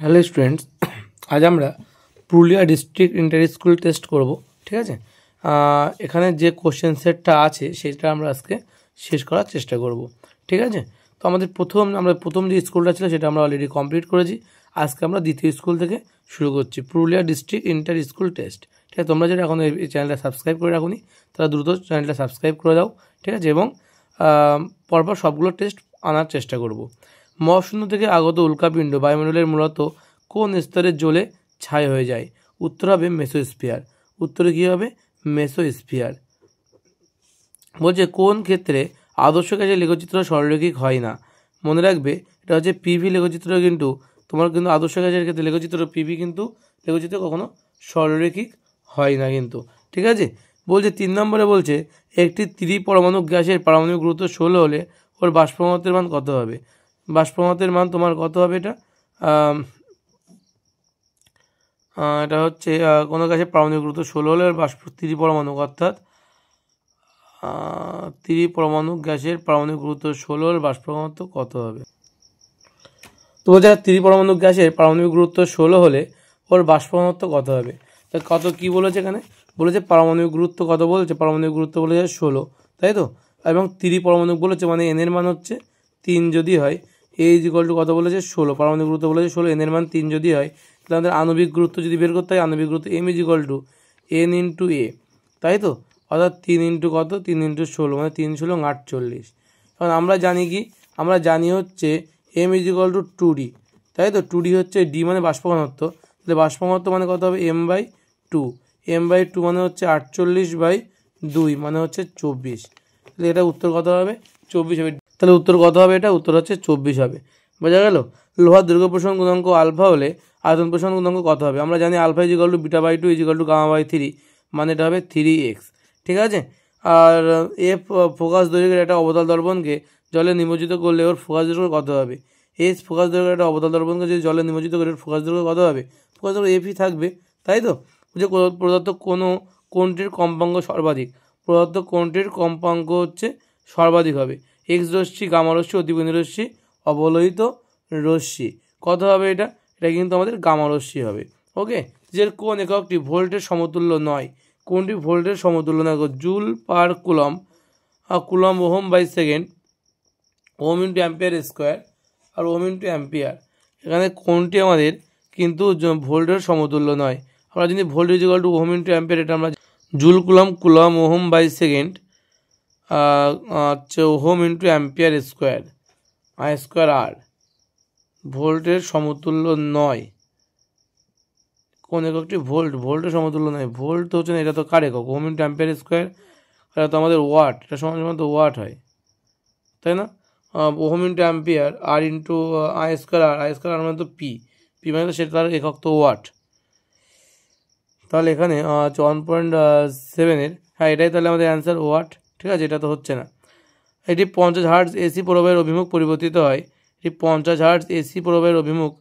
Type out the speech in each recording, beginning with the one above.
Hello students, আজ আমরা Purulia district inter school test করব। ঠিক আছে, এখানে যে কোশ্চেন সেটটা আছে সেটা আমরা আজকে শেষ করার চেষ্টা করব। ঠিক আছে, তো আমাদের প্রথম যে স্কুলটা ছিল সেটা আমরা অলরেডি কমপ্লিট করেছি। আজকে আমরা দ্বিতীয় স্কুল থেকে শুরু করছি, Purulia district inter school test. ঠিক আছে, তোমরা যারা এখন এই চ্যানেলটা সাবস্ক্রাইব করে রাখুনি তারা দ্রুত চ্যানেলটা সাবস্ক্রাইব করে দাও। ঠিক আছে, এবং পরপর সবগুলো টেস্ট আনার চেষ্টা করব। মহাশূন্য থেকে আগত উল্কাপিণ্ড বায়ুমণ্ডলের মূলত কোন স্তরের জ্বলে ছাই হয়ে যায়? উত্তর হবে মেসোস্ফিয়ার। উত্তরে কী হবে? মেসোস্ফিয়ার। বলছে কোন ক্ষেত্রে আদর্শ গ্যাসের লেখচিত্র সরলরৈখিক হয় না? মনে রাখবে, এটা হচ্ছে পিভি লেখচিত্র। কিন্তু তোমার কিন্তু আদর্শ গ্যাসের ক্ষেত্রে লেখচিত্র পিভি কিন্তু লেখচিত্র কখনো সরলরৈখিক হয় না কিন্তু। ঠিক আছে, বলছে 3 নম্বরে বলছে একটি ত্রিপরমাণু গ্যাসের পারমাণবিক গুরুত্ব 16 হলে ওর বাষ্প ঘনত্বের মান কত হবে? বাষ্প ঘনত্বের মান তোমার কত হবে? এটা হচ্ছে কোনো গ্যাসের পারমাণবিক গুরুত্ব 16 হলে ওর বাষ্প ত্রিপরমাণু, অর্থাৎ ত্রিপরমাণু গ্যাসের পারমাণবিক গুরুত্ব 16 হলে বাষ্প ঘনত্ব কত হবে? তো যারা ত্রিপরমাণু গ্যাসের পারমাণবিক গুরুত্ব 16 হলে ওর বাষ্প ঘনত্ব কত হবে? তা কত কি বলেছে এখানে? বলেছে পারমাণবিক গুরুত্ব কত বলেছে? পারমাণবিক গুরুত্ব বলেছে 16, তাই তো? এবং ত্রিপরমাণবিক বলেছে, মানে এন এর মান হচ্ছে 3 যদি হয়, এ ইজ ইকুয়াল টু কত বলেছে? 16। পারমাণবিক গুরুত্ব বলেছে 16, এন এর মান 3 যদি হয়, তাহলে আমাদের আণবিক গুরুত্ব যদি বের করতে হয়, আণবিক গুরুত্ব M is equal to N into A, তাই তো? অর্থাৎ 3 ইন্টু কত? 3 ইন্টু 16, মানে 3 16 48। কারণ আমরা জানি কি, আমরা জানি হচ্ছে M is equal two 2D, তাই তো? 2D হচ্ছে ডি মানে বাষ্প ঘনত্ব, তাহলে বাষ্প ঘনত্ব মানে কত হবে? m/2। m/2 মানে হচ্ছে 48/2, মানে হচ্ছে 24। তাহলে এটা উত্তর কত হবে? 24 হবে। তাহলে উত্তর কত হবে? এটা উত্তর হচ্ছে 24 হবে। বোঝা গেল? লোহার দৈর্ঘ্য প্রসারণ গুণাঙ্ক আলফা হলে আয়তন প্রসারণ গুণাঙ্ক কত হবে? আমরা জানি alpha is equal to beta is equal to gamma, মানে এটা হবে 3x। ঠিক আছে, আর এফ ফোকাস দৈর্ঘ্যের একটা অবতল দর্পণকে জলে নিমজ্জিত করলে ওর ফোকাস দৈর্ঘ্য কত হবে? এস ফোকাস দৈর্ঘ্যের একটা অবতল দর্পণকে যদি জলে নিমজ্জিত করে ওর ফোকাস দৈর্ঘ্য কত হবে? ফোকাস দৈর্ঘ্য এফই থাকবে, তাই তো? যে প্রদত্ত কোনটির কম্পাঙ্ক সর্বাধিক? প্রদত্ত কোনটির কম্পাঙ্ক হচ্ছে সর্বাধিক হবে? এক্স রশ্মি, গামা রশ্মি, অতিবেগুনি রশ্মি, অবলোহিত রশ্মি। কত হবে এটা? এটা কিন্তু আমাদের গামা রশ্মি হবে। ওকে, যে কোন এককটি ভোল্টের সমতুল্য নয়? কোনটি ভোল্টের সমতুল্য নয়? Joule per coulomb, coulomb ohm by second, ohm into ampere square, আর ওহম ইন্টু অ্যাম্পিয়ার। এখানে কোনটি আমাদের কিন্তু ভোল্টের সমতুল্য নয়? আমরা যদি volt is equal to ohm into ampere, এটা আমরা joule coulomb, coulomb ohm by second হচ্ছে ohm into ampere square, I square R. ভোল্টের সমতুল্য নয় কোন এককটি? ভোল্টের সমতুল্য নয়। ভোল্ট তো হচ্ছে না, এটা তো কার একক? ওহম ইন্টু অ্যাম্পিয়ার স্কোয়ার, এটা তো আমাদের ওয়াট, এটা সমান তো ওয়াট হয়, তাই না? Ohm into ampere, R into I square R, I square R মানে তো পি মানে তো সেটা তার একক তো ওয়াট। তাহলে এখানে 1.7-এর, হ্যাঁ এটাই তাহলে আমাদের অ্যান্সার, ওয়াট। ঠিক আছে, এটা তো হচ্ছে না। এটি 50 হার্টজ এসি প্রবাহের অভিমুখ পরিবর্তিত হয়। এটি 50 হার্টজ এসি প্রবাহের অভিমুখ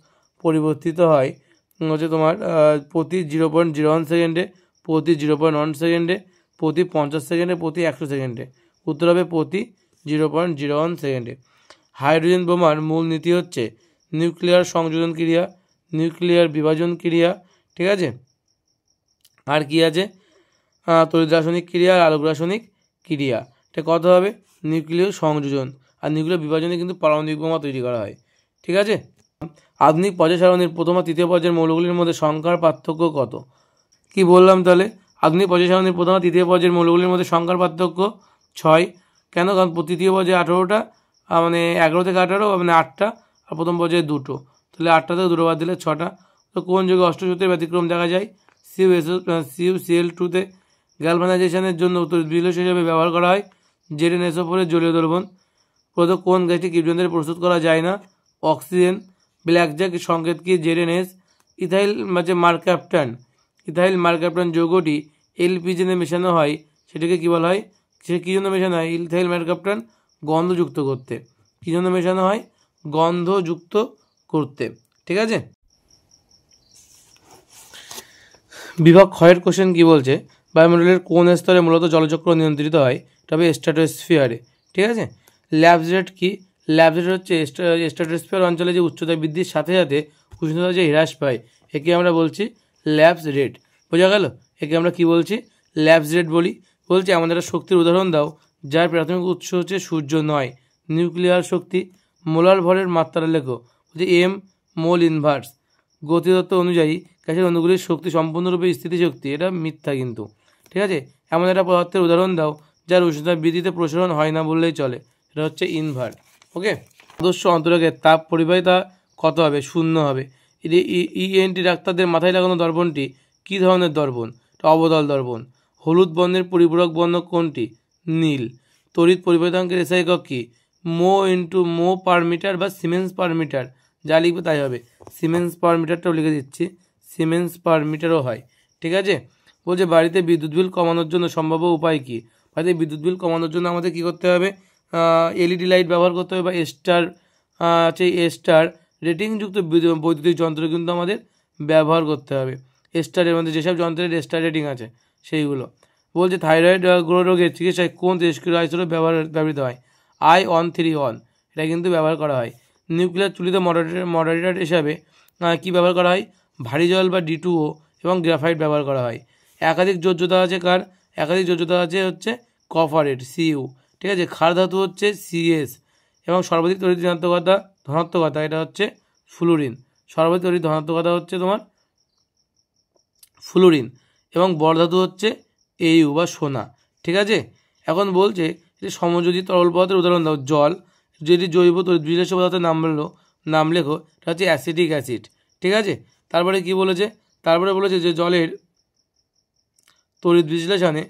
পরিবর্তিত হয় হচ্ছে তোমার প্রতি 0.01 সেকেন্ডে, প্রতি 0.1 সেকেন্ডে, প্রতি 50 সেকেন্ডে, প্রতি 100 সেকেন্ডে। উত্তর হবে প্রতি 0.01 সেকেন্ডে। হাইড্রোজেন বোমার মূল নীতি হচ্ছে নিউক্লিয়ার সংযোজন ক্রিয়া, নিউক্লিয়ার বিভাজন ক্রিয়া। ঠিক আছে, আর কি আছে? তড়িৎ রাসায়নিক ক্রিয়া আর আলোক রাসায়নিক ক্রিয়া। এটা কত হবে? নিউক্লিয় সংযোজন আর নিউক্লিয় বিভাজনে কিন্তু পারমাণবিক বোমা তৈরি করা হয়। ঠিক আছে, আধুনিক পর্যায় সারণীর প্রথম আর তৃতীয় পর্যায়ের মৌলগুলির মধ্যে সংখ্যার পার্থক্য কত? কি বললাম তাহলে? আধুনিক পর্যায় সারণীর প্রথম আর তৃতীয় পর্যায়ের মৌলগুলির মধ্যে সংখ্যার পার্থক্য 6। কেন? কারণ তৃতীয় পর্যায়ে 18টা, মানে 11 থেকে 18, মানে 8টা, আর প্রথম পর্যায়ে 2টো, তাহলে 8টা থেকে 2টো বাদ দিলে 6টা। তো কোন যুগে অষ্টসূত্রের ব্যতিক্রম দেখা যায়? CuCl2-তে গ্যালভানাইজেশনের জন্য তড়িৎ বিশ্লেষণ হিসেবে ব্যবহার করা হয় ZnSO4-এর জলীয় দ্রবণ। প্রদত্ত কোন গ্যাসটি কৃষ্ণদের প্রস্তুত করা যায় না? অক্সিজেন। ব্ল্যাকজ্যাক সংকেত কি? ZnS। ইথাইল মারক্যাপটান, ইথাইল মারক্যাপটান যৌগটি এলপিজিতে মেশানো হয়, সেটাকে কী বলা হয়? সে কী জন্য মেশানো হয়? ইথাইল মারক্যাপটান গন্ধযুক্ত করতে। কী জন্য মেশানো হয়? গন্ধযুক্ত করতে। ঠিক আছে, বিভাগ ক্ষয়ের কোশ্চেন কি বলছে? বায়ুমণ্ডলের কোন স্তরে মূলত জলচক্র নিয়ন্ত্রিত হয়? তবে স্ট্র্যাটোস্ফিয়ারে। ঠিক আছে, ল্যাবস রেট কি? ল্যাবস রেট হচ্ছে স্ট্র্যাটোস্ফিয়ার অঞ্চলে যে উচ্চতা বৃদ্ধির সাথে সাথে উষ্ণতা যে হ্রাস পায় একে আমরা বলছি ল্যাপস রেট। বোঝা গেল? একে আমরা কি বলছি? ল্যাপস রেট বলি। বলছে আমাদের একটা শক্তির উদাহরণ দাও যার প্রাথমিক উৎস হচ্ছে সূর্য নয়। নিউক্লিয়ার শক্তি। মোলার ভরের মাত্রা লেখো। বলছে এম মোল ইনভার্স। গতিতত্ত্ব অনুযায়ী গ্যাসের অণুগুলির শক্তি সম্পূর্ণরূপে স্থিতিশক্তি। এটা মিথ্যা কিন্তু, ঠিক আছে? এমন একটা পদার্থের উদাহরণ দাও যার উষ্ণতা বৃদ্ধিতে প্রসারণ হয় না বললেই চলে। এটা হচ্ছে ইনভার্ট। ওকে, আদর্শ অন্তরকের তাপ পরিবাহিতা কত হবে? 0 হবে। ইএনটি ডাক্তারদের মাথায় লাগানো দর্পণটি কী ধরনের দর্পণ? অবতল দর্পণ। হলুদ বর্ণের পরিপূরক বর্ণ কোনটি? নীল। তড়িৎ পরিবাহিতাঙ্কের এসআই একক কি? মো ইন্টু মো পার মিটার বা সিমেন্স পার মিটার। যা লিখবে তাই হবে। সিমেন্স পার মিটারটাও লিখে দিচ্ছি, সিমেন্স পার মিটারও হয়, ঠিক আছে? বলছে বাড়িতে বিদ্যুৎ বিল কমানোর জন্য সম্ভাব্য উপায় কী? বাড়িতে বিদ্যুৎ বিল কমানোর জন্য আমাদের কী করতে হবে? এলইডি লাইট ব্যবহার করতে হবে বা স্টার রেটিংযুক্ত বৈদ্যুতিক যন্ত্র কিন্তু আমাদের ব্যবহার করতে হবে। স্টারের মধ্যে যেসব যন্ত্রের স্টার রেটিং আছে সেইগুলো। বলছে থাইরয়েড গ্রহ রোগের চিকিৎসায় কোন তেজস্ক্রিয় আইসোটোপ ব্যবহৃত হয়? I131 এটা কিন্তু ব্যবহার করা হয়। নিউক্লিয়ার চুলিতে মডারেটর হিসাবে কী ব্যবহার করা হয়? ভারী জল বা D2O এবং গ্রাফাইট ব্যবহার করা হয়। একাধিক যোজ্যতা আছে কার? একাধিক যোজ্যতা আছে হচ্ছে কপারেট Cu, ঠিক আছে? ক্ষার ধাতু হচ্ছে Cs এবং সর্বাধিক তড়িৎ ধনাত্মকতা এটা হচ্ছে ফ্লুরিন। সর্বাধিক তড়িৎ ধনাত্মকতা হচ্ছে তোমার ফ্লুরিন এবং বড় ধাতু হচ্ছে Au বা সোনা, ঠিক আছে? এখন বলছে যে সমযোজী তরল পদার্থের উদাহরণ দাও। জল। যেটি জৈব তড়িৎ বিশ্লেষ্য পদার্থের নাম লেখো। এটা হচ্ছে অ্যাসিটিক অ্যাসিড, ঠিক আছে? তারপরে কি বলেছে? তারপরে বলেছে যে জলের তড়িৎ বিশ্লেষণে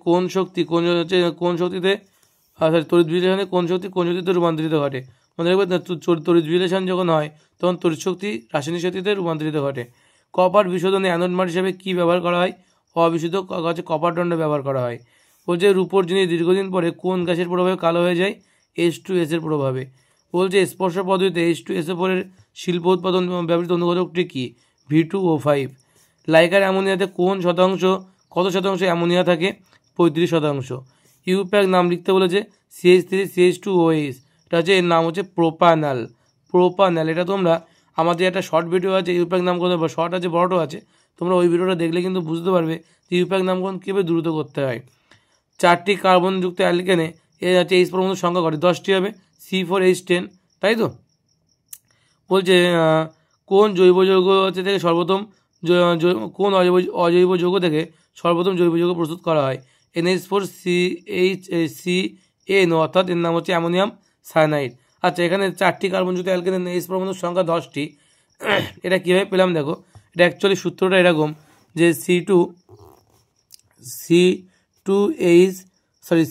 কোন শক্তিতে তড়িৎ বিশ্লেষণে কোন শক্তিতে রূপান্তরিত ঘটে? মনে রাখবে তড়িৎ বিশ্লেষণ যখন হয় তখন তড়িৎ শক্তি রাসায়নিক শক্তিতে রূপান্তরিত ঘটে। কপার বিশোধনে অ্যানোড মার হিসেবে কী ব্যবহার করা হয়? অবিশুদ্ধ কপার দণ্ড ব্যবহার করা হয়। বলছে রূপোর জিনিস দীর্ঘদিন পরে কোন গ্যাসের প্রভাবে কালো হয়ে যায়? H2S এর প্রভাবে। বলছে স্পর্শ পদ্ধতিতে H2SO4 এর শিল্প উৎপাদন ব্যবহৃত অনুঘটকটি কি? V2O5। লাইকার অ্যামোনিয়াতে কত শতাংশ অ্যামোনিয়া থাকে? 35%। ইউপ্যাক নাম লিখতে বলেছে CH3CH2OH। এটা হচ্ছে এর নাম হচ্ছে প্রোপানাল। এটা তোমরা আমাদের একটা শর্ট ভিডিও আছে ইউপ্যাক নামকরণ, শর্ট আছে বড়টাও আছে, তোমরা ওই ভিডিওটা দেখলে কিন্তু বুঝতে পারবে যে ইউপ্যাক নামকরণ কীভাবে দ্রুত করতে হয়। 4টি কার্বনযুক্ত অ্যালকেনে H পরমাণুর সংখ্যা করে 10টি হবে। C4H10, তাই তো? বলছে কোন জৈব যৌগ থেকে সর্বপ্রথম অজৈব যৌগ থেকে সর্বপ্রথম জৈব যৌগ প্রস্তুত করা হয়? NH4CN, অর্থাৎ এর নাম হচ্ছে অ্যামোনিয়াম সায়ানাইড। আচ্ছা, এখানে 4টি কার্বনযুক্ত অ্যালকেনের H পরমাণুর সংখ্যা 10টি। এটা কীভাবে পেলাম দেখো। এটা অ্যাকচুয়ালি সূত্রটা এরকম যে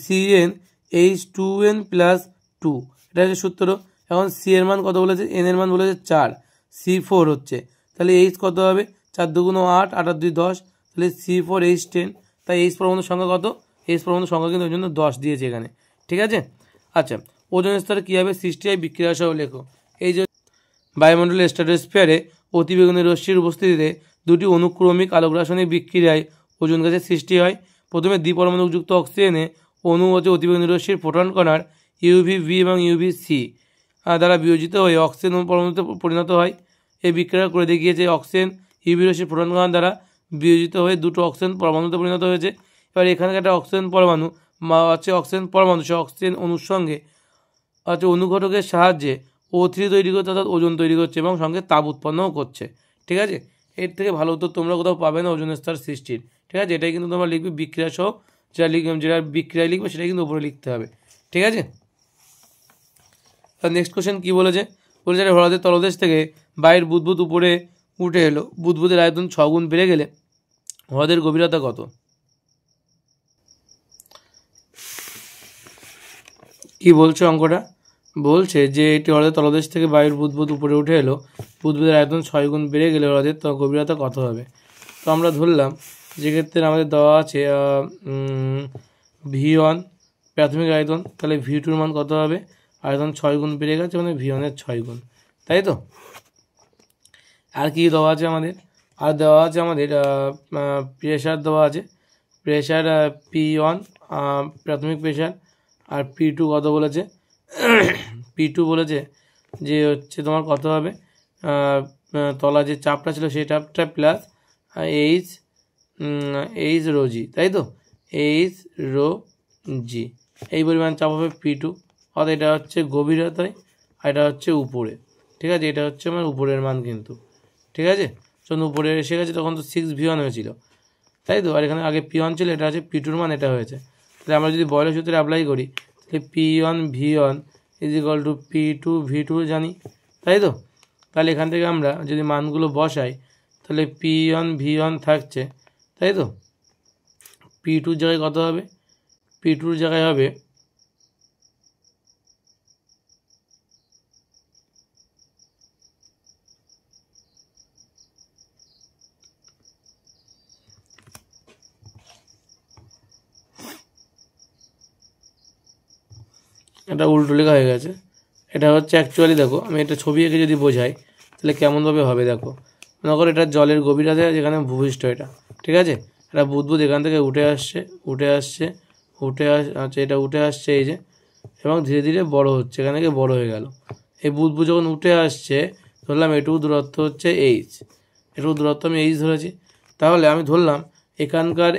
CnH2n+2, এটা হচ্ছে সূত্র। এখন C এর মান কত বলেছে? N এর মান বলেছে 4, C4 হচ্ছে, তাহলে H কত হবে? 4 2 8, 8 আর 2 10, তাহলে C4H10। তাই H পরমাণুর সংখ্যা কত? H পরমাণুর সংখ্যা কিন্তু ওই জন্য 10 দিয়েছে এখানে, ঠিক আছে? আচ্ছা, ওজোন স্তরে কীভাবে সৃষ্টি হয় বিক্রিয়া সহ লেখো। এই যে বায়ুমণ্ডলের স্ট্র্যাটোস্ফিয়ারে অতিবেগুনি রশ্মির উপস্থিতিতে দুটি অনুক্রমিক আলোকরাসায়নিক বিক্রিয়ায় ওজোন গ্যাসের সৃষ্টি হয়। প্রথমে দ্বিপরমাণুযুক্ত অক্সিজেনে অণু হচ্ছে অতিবেগুনি রশ্মির ফোটন কণার UVB এবং UVC দ্বারা বিয়োজিত হয়ে অক্সিজেন পরমাণুতে পরিণত হয়। এই বিক্রিয়া করে দেখিয়েছে অক্সিজেন UV রশ্মির ফোটন কণা দ্বারা বিয়োজিত হয়ে দুটো অক্সিজেন পরমাণুতে পরিণত হয়েছে। এবার এখানে একটা অক্সিজেন পরমাণু সে অক্সিজেন অণুর সঙ্গে অনুঘটকের সাহায্যে O3 তৈরি করছে, অর্থাৎ ওজন তৈরি করছে এবং সঙ্গে তাপ উৎপন্নও করছে, ঠিক আছে? এর থেকে ভালো উত্তর তোমরা কোথাও পাবে না ওজন স্তর সৃষ্টির, ঠিক আছে? এটাই কিন্তু তোমরা লিখবে বিক্রিয়া সহ, যেটা বিক্রিয়া লিখবে সেটাই কিন্তু উপরে লিখতে হবে, ঠিক আছে? তার নেক্সট কোশ্চেন কী বলেছে? বলেছে হ্রদের তলদেশ থেকে বাইরের বুদবুদ উপরে উঠে এলো। বুদবুদের আয়তন 6 গুণ বেড়ে গেলে হ্রদের গভীরতা কত? কি বলছো অঙ্কটা? বলছে যে এটি হ্রদের তলদেশ থেকে বায়ুর বুদবুদ উপরে উঠে এলো, বুদবুদের আয়তন 6 গুণ বেড়ে গেলে হ্রদের গভীরতা কত হবে? তো আমরা ধরলাম যেক্ষেত্রে আমাদের দেওয়া আছে V1 প্রাথমিক আয়তন, তাহলে V2 মান কত হবে? আয়তন 6 গুণ বেড়ে গেছে মানে V1-এর 6 গুণ, তাই তো? আর কি দেওয়া আছে আমাদের? আর দেওয়া আছে আমাদের প্রেশার দেওয়া আছে। প্রেশার P1 প্রাথমিক প্রেশার, আর P2 কত বলেছে? P2 বলেছে যে হচ্ছে তোমার কত হবে? তলা যে চাপটা ছিল সেই চাপটা প্লাস এইচ এইচ রো জি, তাই তো, এইচ রো জি, এই পরিমাণ চাপ হবে P2। অর্থাৎ এটা হচ্ছে গভীরতায় আর এটা হচ্ছে উপরে, ঠিক আছে, এটা হচ্ছে আমার উপরের মান কিন্তু, ঠিক আছে। যখন উপরে এসে গেছে তখন তো 6V1 হয়েছিল, তাই তো, আর এখানে আগে P1 ছিল, এটা হচ্ছে P2-র মান, এটা হয়েছে। তাহলে আমরা যদি বয়লের সূত্রে অ্যাপ্লাই করি তাহলে P1V1 = P2V2 জানি, তাই তো। তাহলে এখান থেকে আমরা যদি মানগুলো বসাই তাহলে P1V1 থাকছে, তাই তো। P2-র জায়গায় কত হবে? P2-র জায়গায় হবে এটা উল্টো লেখা হয়ে গেছে, এটা হচ্ছে অ্যাকচুয়ালি, দেখো আমি এটা ছবি এঁকে যদি বোঝাই তাহলে কেমনভাবে হবে দেখো। মনে করো এটা জলের গভীরতা, যেখানে ভূপৃষ্ঠ, এটা ঠিক আছে, এটা বুদবুদ এখান থেকে উঠে আসছে আচ্ছা এটা উঠে আসছে এই যে, এবং ধীরে ধীরে বড় হচ্ছে, এখান থেকে বড় হয়ে গেল। এই বুদবুদ যখন উঠে আসছে ধরলাম এটুকু দূরত্ব হচ্ছে এইচ, এটুকু দূরত্ব আমি এইচ ধরেছি। তাহলে আমি ধরলাম এখানকার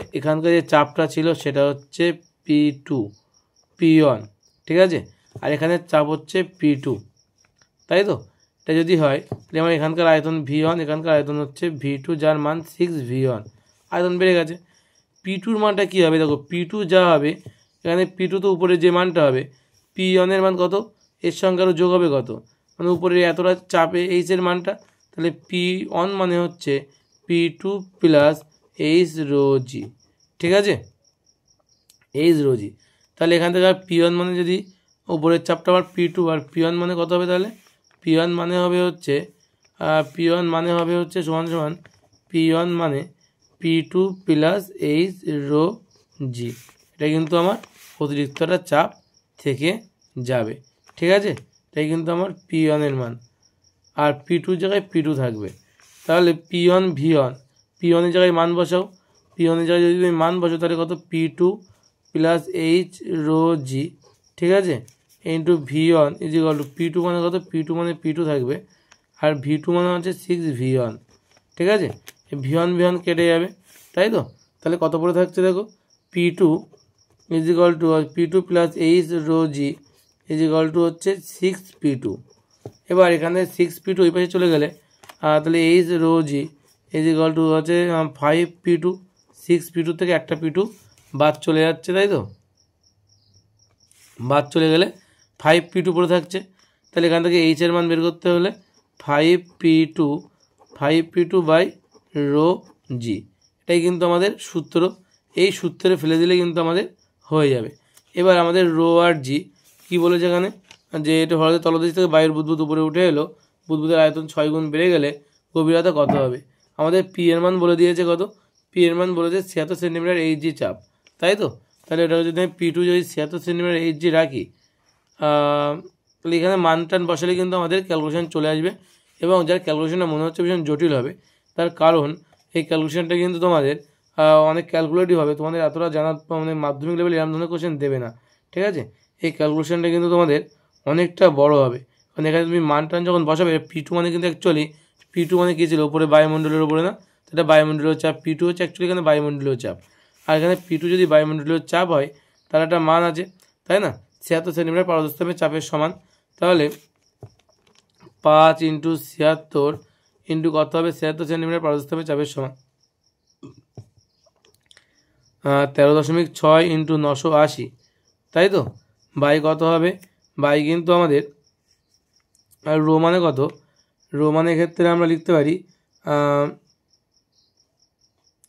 যে চাপটা ছিল সেটা হচ্ছে P1, ঠিক আছে, আর এখানে চাপ হচ্ছে P2, তাই তো। এটা যদি হয় তাহলে আমার এখানকার আয়তন V1, এখানকার আয়তন হচ্ছে V2, যার মান 6V1, আয়তন বেড়ে গেছে। P2-র মানটা কী হবে দেখো, P2 যা হবে এখানে P2 তো উপরে যে মানটা হবে, P1-এর মান কত, এর সঙ্গে আরও যোগ হবে কত, মানে উপরে এতটা চাপে এইচের মানটা, তাহলে P1 মানে হচ্ছে P2 প্লাস এইচ রো জি, ঠিক আছে, এইচ রো জি। তাহলে এখান থেকে P1 মানে যদি উপরের চাপটা আবার P2, আর P1 মানে কত হবে তাহলে, P1 মানে হবে হচ্ছে সমান সমান P1 মানে P2 প্লাস এইচ রো জি। এটা কিন্তু আমার অতিরিক্তটা চাপ থেকে যাবে, ঠিক আছে, এটাই কিন্তু আমার P1-এর মান, আর P2-র জায়গায় P2 থাকবে। তাহলে P1 জায়গায় মান বসাও, P1-এর জায়গায় যদি তুমি মান বসাও তাহলে কত, P2 প্লাস এইচ রো জি, ঠিক আছে, ইন্টু V1 = P2 মানে কত, P2 মানে P2 থাকবে, আর V2 মানে হচ্ছে 6V1, ঠিক আছে। V1 কেটে যাবে, তাই তো। তাহলে কত পড়ে থাকছে দেখো, P2 P2 plus H rho জি হচ্ছে 6P2। এবার এখানে 6P2 ওই পাশে চলে গেলে তাহলে এইচ রো জি হচ্ছে 5P2, 6P2 থেকে একটা P2 বাদ চলে যাচ্ছে, তাই তো, বাদ চলে গেলে 5P2 পড়ে থাকছে। তাহলে এখান থেকে এইচের মান বের করতে হলে 5P2 বাই রো জি, এটাই কিন্তু আমাদের সূত্র। এই সূত্রে ফেলে দিলে কিন্তু আমাদের হয়ে যাবে। এবার আমাদের রো আর জি কী বলেছে এখানে, যে এটা হঠাৎ তলদেশ থেকে বায়ুর বুদবুদ উপরে উঠে এলো, বুদবুদের আয়তন 6 গুণ বেড়ে গেলে গভীরতা কত হবে। আমাদের পি এর মান বলে দিয়েছে কত, পি এর মান বলেছে 76 সেন্টিমিটার এইচ জি চাপ, তাই তো। তাহলে এটা যদি আমি P2 যদি 76 সেন্টিমিটার এইচ জি রাখি, তাহলে এখানে মান টান বসালে কিন্তু আমাদের ক্যালকুলেশন চলে আসবে, এবং যার ক্যালকুলেশনটা মনে হচ্ছে ভীষণ জটিল হবে, তার কারণ এই ক্যালকুলেশনটা কিন্তু তোমাদের অনেক ক্যালকুলেটিভ হবে, তোমাদের এতটা জানা মানে মাধ্যমিক লেভেলে এরকম ধরনের কোশ্চেন দেবে না, ঠিক আছে। এই ক্যালকুলেশনটা কিন্তু তোমাদের অনেকটা বড় হবে, কারণ এখানে তুমি মান টান যখন বসাবে, P2 মানে কিন্তু অ্যাকচুয়ালি P2 মানে কী ছিল, উপরে বায়ুমণ্ডলের উপরে না, সেটা বায়ুমণ্ডলীয় চাপ, P2 হচ্ছে অ্যাকচুয়ালি এখানে বায়ুমণ্ডলীয় চাপ, আর এখানে P2 যদি বায়ুমণ্ডলীয় চাপ হয় তার একটা মান আছে, তাই না, 76 সেন্টিমিটার পারদস্তম্ভের চাপের সমান। তাহলে 5 × 76 ইন্টু কত হবে, 76 সেন্টিমিটার পারদস্তম্ভের চাপের সমান 13.6 × 980, তাই তো, বাই কত হবে, বাই কিন্তু আমাদের রো মানে কত, রো মানে ক্ষেত্রে আমরা লিখতে পারি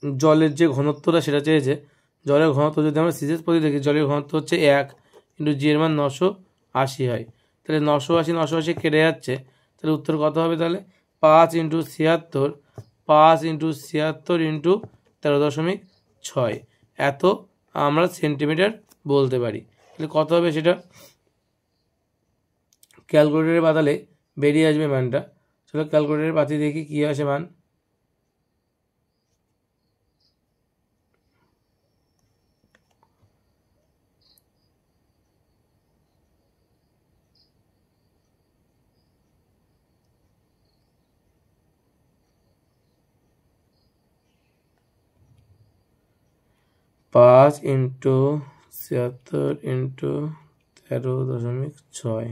জলের যে ঘনত্বটা সেটা চেয়েছে, জলের ঘনত্ব যদি আমরা সিসেস পদ্ধতি দেখি, জলের ঘনত্ব হচ্ছে 1 × জি এর মান 980 হয়। তাহলে 980 কেটে যাচ্ছে, তাহলে উত্তর কত হবে তাহলে, 5 × 76 × 13.6 এত আমরা সেন্টিমিটার বলতে পারি। তাহলে কত হবে সেটা ক্যালকুলেটরে বাতালে বেরিয়ে আসবে মানটা। চলো ক্যালকুলেটরে পাতিয়ে দেখি কী আসে মান। 5 ইন্টু 76 ইন্টু 13.6।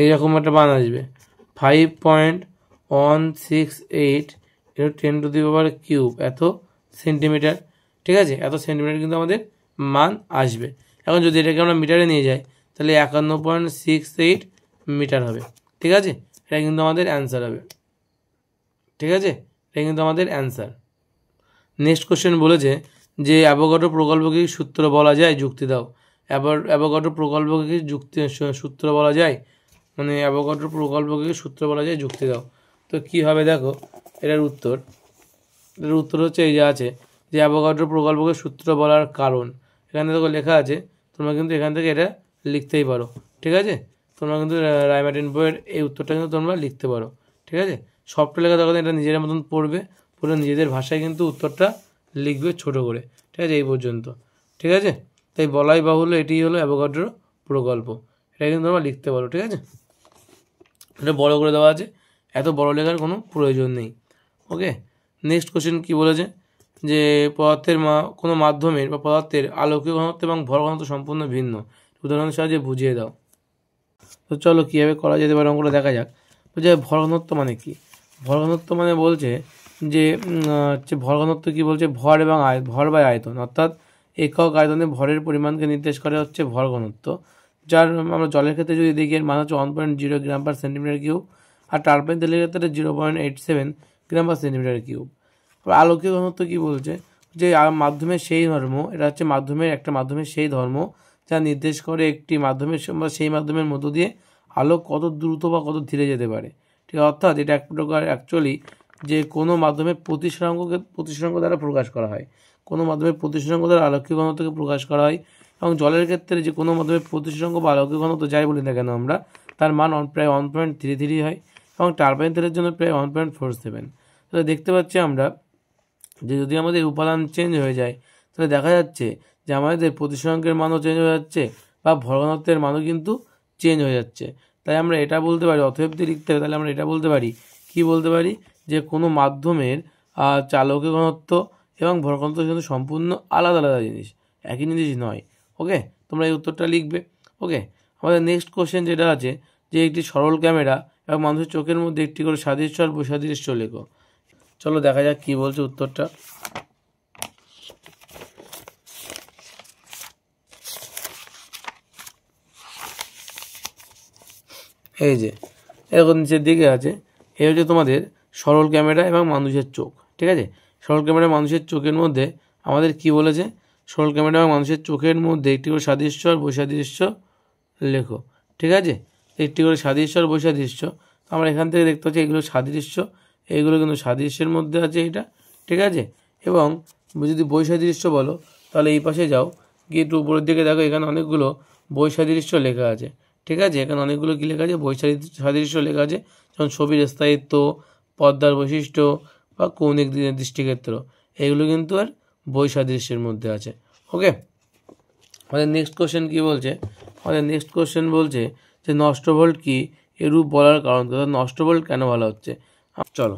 এইরকম একটা মান আসবে 5.168 ইন্টু 10⁻³ এত সেন্টিমিটার। ঠিক আছে, এত সেন্টিমিটার কিন্তু আমাদের মান আসবে। এখন যদি এটাকে আমরা মিটারে নিয়ে যাই তাহলে 51.68 মিটার হবে। ঠিক আছে, এটা কিন্তু আমাদের অ্যান্সার হবে। ঠিক আছে, এটা কিন্তু আমাদের অ্যান্সার। নেক্সট কোশ্চেন বলেছে যে অ্যাভোগাড্রো প্রকল্পকে সূত্র বলা যায়, যুক্তি দাও। অ্যাভোগাড্রো প্রকল্পকে সূত্র বলা যায়, মানে অ্যাভোগাড্রো প্রকল্পকে সূত্র বলা যায়, যুক্তি দাও। তো কি হবে দেখো, এটার উত্তর হচ্ছে এই যে আছে যে অ্যাভোগাড্রো প্রকল্পকে সূত্র বলার কারণ। এখানে দেখো লেখা আছে, তোমরা কিন্তু এখান থেকে এটা লিখতেই পারো। ঠিক আছে, তোমরা কিন্তু রায়মার্টিন বইয়ের এই উত্তরটা কিন্তু তোমরা লিখতে পারো। ঠিক আছে, সবটা লেখা তখন এটা নিজের মতন পড়বে, পুরো নিজেদের ভাষায় কিন্তু উত্তরটা লিখবে ছোট করে। ঠিক আছে, এই পর্যন্ত। ঠিক আছে, তাই বলাই বাহুল্য এটি হলো অ্যাভোগাড্রো প্রকল্প, এটা কিন্তু তোমরা লিখতে পারো। ঠিক আছে, এটা বড় করে দেওয়া আছে, এত বড় লেখার কোনো প্রয়োজন নেই। ওকে, নেক্সট কোশ্চেন কী বলেছে যে পদার্থের কোনো মাধ্যমের বা পদার্থের আলোকীয় ঘনত্ব এবং ভর ঘনত্ব সম্পূর্ণ ভিন্ন, উদাহরণের সাহায্যে বুঝিয়ে দাও। তো চলো কীভাবে করা যেতে পারে অঙ্কটা দেখা যাক। তো যে ভর ঘনত্ব মানে কি? ভর ঘনত্ব মানে বলছে যে ভর ঘনত্ব কী বলছে, ভর এবং ভর বা আয়তন, অর্থাৎ একক আয়তনে ভরের পরিমাণকে নির্দেশ করে হচ্ছে ভর ঘনত্ব। যার আমরা জলের ক্ষেত্রে যদি দেখি এর মান হচ্ছে 1.0 গ্রাম পার সেন্টিমিটার কিউব, আর টারবাইন তেলের ক্ষেত্রে 0.87 গ্রাম পার সেন্টিমিটার কিউব। আলোকীয় ঘনত্ব কী বলছে, যে মাধ্যমের সেই ধর্ম, এটা হচ্ছে মাধ্যমের সেই ধর্ম যা নির্দেশ করে একটি মাধ্যমের বা সেই মাধ্যমের মধ্য দিয়ে আলো কত দ্রুত বা কত ধীরে যেতে পারে। ঠিক আছে, অর্থাৎ এটা এক প্রকার অ্যাকচুয়ালি যে কোনো মাধ্যমের প্রতিসরাঙ্ক দ্বারা প্রকাশ করা হয়, কোনো মাধ্যমের প্রতিসরাঙ্ক দ্বারা আলোকীয় ঘনত্বকে প্রকাশ করা হয়। এবং জলের ক্ষেত্রে যে কোনো মাধ্যমের প্রতিসরাঙ্ক বা আলোকীয় ঘনত্ব যাই বলি না কেন আমরা, তার মান প্রায় 1.33 হয়, এবং টারবাইন তেলের জন্য প্রায় 1.47। তাহলে দেখতে পাচ্ছি আমরা যে যদি আমাদের উপাদান চেঞ্জ হয়ে যায় তাহলে দেখা যাচ্ছে যে আমাদের প্রতিসরাঙ্কের মানও চেঞ্জ হয়ে যাচ্ছে বা ভর ঘনত্বের মানও কিন্তু চেঞ্জ হয়ে যাচ্ছে। তাই আমরা এটা বলতে পারি, অতএব যদি লিখতে হবে তাহলে আমরা এটা বলতে পারি, কি বলতে পারি, যে কোনো মাধ্যমের আলোকীয় ঘনত্ব এবং ভর ঘনত্ব কিন্তু সম্পূর্ণ আলাদা আলাদা জিনিস, একই জিনিস নয়। ওকে, তোমরা এই উত্তরটা লিখবে। ওকে, আমাদের নেক্সট কোশ্চেন যেটা আছে যে একটি সরল ক্যামেরা এবং মানুষের চোখের মধ্যে একটি করে সাদৃশ্য আর বৈসাদৃশ্য লেখো। চলো দেখা যাক কি বলছে উত্তরটা। এই যে এরকম নিচের দিকে আছে, এই হচ্ছে তোমাদের সরল ক্যামেরা এবং মানুষের চোখ। ঠিক আছে, সরল ক্যামেরা মানুষের চোখের মধ্যে আমাদের কি বলেছে, সরল ক্যামেরা এবং মানুষের চোখের মধ্যে একটি করে সাদৃশ্য আর বৈসাদৃশ্য লেখো। ঠিক আছে, একটি করে সাদৃশ্য আর বৈসাদৃশ্য, আমরা এখান থেকে দেখতে পাচ্ছি এগুলো সাদৃশ্য, এইগুলো কিন্তু সাদৃশ্যের মধ্যে আছে এটা। ঠিক আছে, এবং যদি বৈসাদৃশ্য বলো তাহলে এই পাশে যাও, গিয়ে একটু উপরের দিকে দেখো, এখানে অনেকগুলো বৈসাদৃশ্য লেখা আছে। ঠিক আছে, এখানে অনেকগুলো কী লেখা আছে, বৈসাদৃশ্য লেখা আছে, যেমন ছবির স্থায়িত্ব, পর্দার বৈশিষ্ট্য বা কৌণিক দৃষ্টিক্ষেত্র, এগুলো কিন্তু আর বৈসাদৃশ্যের মধ্যে আছে। ওকে, আমাদের নেক্সট কোশ্চেন কী বলছে, আমাদের নেক্সট কোশ্চেন বলছে যে নষ্ট ভোল্ট কি, এরূপ বলার কারণ, নষ্ট ভোল্ট কেন বলা হচ্ছে। চলো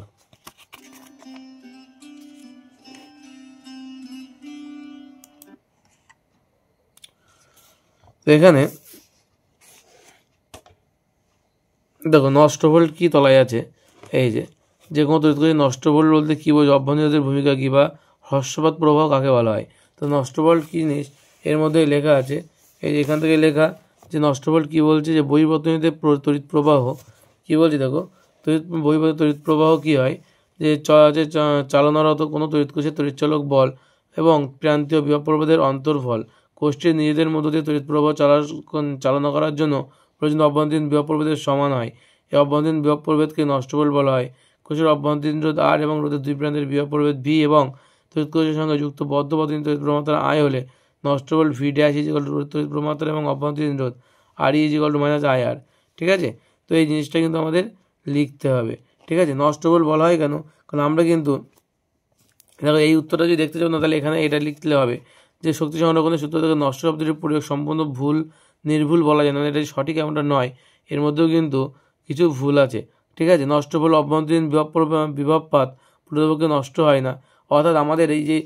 তো এখানে দেখো নষ্ট ভোল্ট কি তলায় আছে, এই যে কোনো তড়িৎ নষ্ট ভোল্ট বলতে কী বোঝো, অভ্যন্তরীণের ভূমিকা কী বা হ্রস্বপাত প্রবাহ কাকে বলা হয়। তো নষ্ট ভোল্ট কী জিনিস এর মধ্যে লেখা আছে, এই যে এখান থেকে লেখা যে নষ্ট ভোল্ট কী বলছে, যে বহির্বর্তনীতে তড়িৎ প্রবাহ কী বলছে, দেখো বহির্বর্তনী তড়িৎ প্রবাহ কী হয়, যে চালনারত কোনো তড়িৎকোষের তড়িৎচালক বল এবং প্রান্তীয় বিভব প্রভেদের অন্তর্ফল কোষটির নিজেদের মধ্য দিয়ে তড়িৎ প্রবাহ চালনা করার জন্য প্রয়োজনীয় অভ্যন্তরীণ বিভব প্রভেদের সমান হয়। এই অভ্যন্তরীণ বিভব প্রভেদকে নষ্ট ভোল্ট বলা হয়। কোষের অভ্যন্তরীণ রোধ আর এবং রোধের দুই প্রান্তের বিভব প্রভেদ ভি এবং তড়িৎ কোষের সঙ্গে যুক্ত বদ্ধ পথহীন তড়িৎ প্রবণতা আই হলে নষ্ট volt V dash is equal to তড়িৎ প্রবণতা এবং অভ্যন্তরীণ রোধ আর E is equal to minus I R. ঠিক আছে, তো এই জিনিসটা কিন্তু আমাদের লিখতে হবে। ঠিক আছে, নষ্ট ভোল্ট বলা হয় কেন, কারণ আমরা কিন্তু দেখো এই উত্তরটা যদি দেখতে চাও না তাহলে এখানে এটা লিখতে হবে যে শক্তি সংরক্ষণের সূত্র থেকে নষ্ট শব্দটির প্রয়োগ সম্পূর্ণ ভুল নির্ভুল বলা যায় না, এটা সঠিক এমনটা নয়, এর মধ্যেও কিন্তু কিছু ভুল আছে। ঠিক আছে, নষ্ট বলে অভ্যন্তরীণ বিভবপাত প্রকৃতপক্ষে নষ্ট হয় না। অর্থাৎ আমাদের এই যে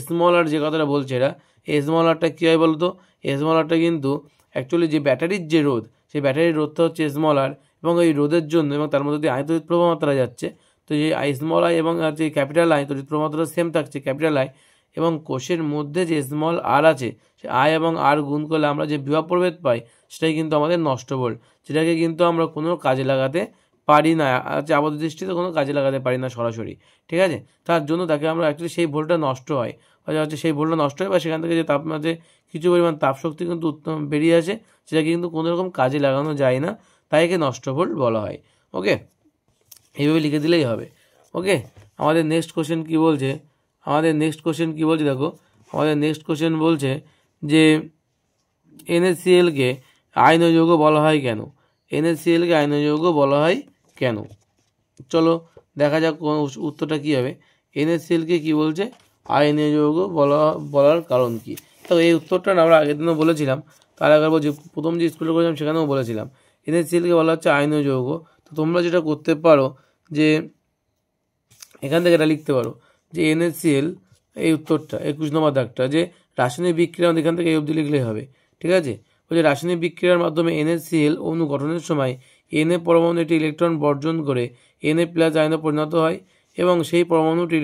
স্মল আর যে কথাটা বলছে এরা, এই স্মল আরটা কী হয় বলতো, স্মল আরটা কিন্তু অ্যাকচুয়ালি যে ব্যাটারির যে রোধ, সেই ব্যাটারির রোধটা হচ্ছে স্মল আর, এবং এই রোধের জন্য এবং তার মধ্যে দিয়ে আই তড়িৎ প্রবাহ মাত্রা যাচ্ছে। তো যে স্মল আই এবং যে ক্যাপিটাল আই তড়িৎ প্রবাহ মাত্রা সেম থাকছে ক্যাপিটাল আই, এবং কোষের মধ্যে যে স্মল আর আছে, সে আই এবং আর গুণ করলে আমরা যে বিভব প্রভেদ পাই সেটাই কিন্তু আমাদের নষ্ট ভোল্ট, যেটাকে কিন্তু আমরা কোনো কাজে লাগাতে পারি না, আপাত দৃষ্টিতে কোনো কাজে লাগাতে পারি না সরাসরি। ঠিক আছে, তার জন্য তাকে আমরা অ্যাকচুয়ালি সেই ভোল্টটা নষ্ট হয়, হচ্ছে সেই ভোল্টটা নষ্ট হয় বা সেখান থেকে যে তাপমাত্রা কিছু পরিমাণ তাপশক্তি কিন্তু উত্তম বেরিয়ে আসে, সেটাকে কিন্তু কোনো রকম কাজে লাগানো যায় না, তাই একে নষ্ট ভোল্ট বলা হয়। ওকে, এইভাবে লিখে দিলেই হবে। ওকে, আমাদের নেক্সট কোশ্চেন কী বলছে, দেখো আমাদের নেক্সট কোশ্চেন বলছে যে NaClকে আয়নীয় যৌগ বলা হয় কেন? NaClকে আয়নীয় যৌগ বলা হয় কেন? চলো দেখা যাক কোন উত্তরটা কী হবে। NaClকে কী বলছে আয়নীয় যৌগ বলার কারণ কি? তো এই উত্তরটা আমরা আগের দিনও বলেছিলাম, তার আগে বলছি প্রথম যে স্কুলে করেছিলাম সেখানেও বলেছিলাম NaClকে বলা হচ্ছে আয়নীয় যৌগ। তো তোমরা যেটা করতে পারো যে এখান থেকে এটা লিখতে পারো যে NaCl, এই উত্তরটা 21 নম্বর দাগটা, যে রাসায়নিক বিক্রিয়া এখান থেকে এই অবধি লিখলেই হবে। ঠিক আছে, বলছে রাসায়নিক বিক্রিয়ার মাধ্যমে NaCl অণু গঠনের সময় Na পরমাণু একটি ইলেকট্রন বর্জন করে Na+ আয়নে পরিণত হয়, এবং সেই পরমাণুটির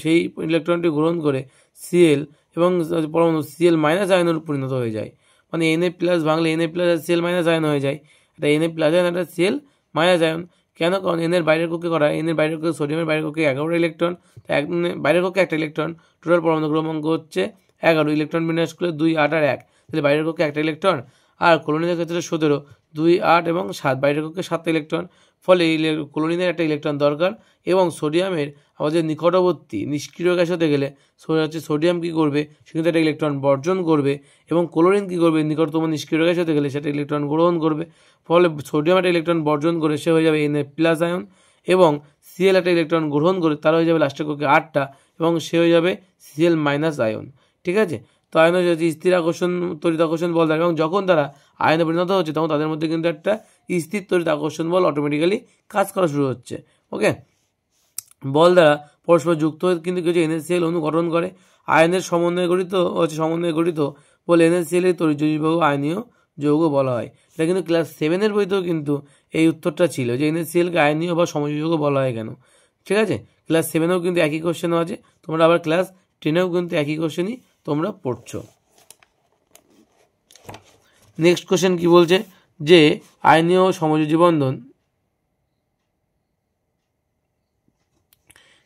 সেই ইলেকট্রনটি গ্রহণ করে Cl এবং পরমাণু Cl- আয়নে পরিণত হয়ে যায়। মানে Na+ ভাঙলে Na+ আর Cl- আয়ন হয়ে যায়, এটা Na+ আয়ন, এটা Cl- আয়ন। কেন? কারণ এনের বাইরের কক্ষে করা, এনের বাইরের কক্ষে সোডিয়ামের বাইরের কক্ষে 11টা ইলেকট্রন, বাইরের কক্ষে একটা ইলেকট্রন, টোটাল পরমাণু ক্রমাঙ্ক হচ্ছে 11, ইলেকট্রন বিন্যাস করলে 2, 8 আর 1, তাহলে বাইরের কক্ষে একটা ইলেকট্রন, আর ক্লোরিনের ক্ষেত্রে 17, 2, 8 এবং 7, বাইরের কক্ষে 7টা ইলেকট্রন, ফলে ক্লোরিনের একটা ইলেকট্রন দরকার। এবং সোডিয়ামের আমাদের নিকটবর্তী নিষ্ক্রিয় গ্যাস হতে গেলে সোডিয়াম কী করবে, সে কিন্তু একটা ইলেকট্রন বর্জন করবে, এবং ক্লোরিন কী করবে, নিকটতম নিষ্ক্রিয় গ্যাস হতে গেলে সেটা ইলেকট্রন গ্রহণ করবে, ফলে সোডিয়াম একটা ইলেকট্রন বর্জন করে সে হয়ে যাবে Na+ আয়ন, এবং Cl একটা ইলেকট্রন গ্রহণ করে তার হয়ে যাবে লাস্টের কক্ষে 8টা, এবং সে হয়ে যাবে Cl- আয়ন। ঠিক আছে, তো আয়ন হচ্ছে স্থির আকর্ষণ তড়িৎ আকর্ষণ বল দ্বারা, এবং যখন তারা আয়নে পরিণত হচ্ছে তখন তাদের মধ্যে কিন্তু একটা স্থির তড়িৎ আকর্ষণ বল অটোমেটিক্যালি কাজ করা শুরু হচ্ছে। ওকে, বল দ্বারা পরস্পর যুক্ত হয়ে কিন্তু কিছু NaCl অণু গঠন করে, আয়নের সমন্বয়ে গঠিত বলে NaCl এর তড়িৎ আয়নীয় যৌগ বলা হয়। এটা কিন্তু ক্লাস 7-এর বইতেও কিন্তু এই উত্তরটা ছিল যে NaClকে আয়নীয় বা সমযোজী যৌগ বলা হয় কেন। ঠিক আছে, ক্লাস 7-এও কিন্তু একই কোশ্চেনও আছে, তোমরা আবার ক্লাস 10-এও কিন্তু একই কোশ্চেনই তোমরা পড়ছো। নেক্সট কোশ্চেন কি বলছে যে আয়নীয় সমযোজী বন্ধন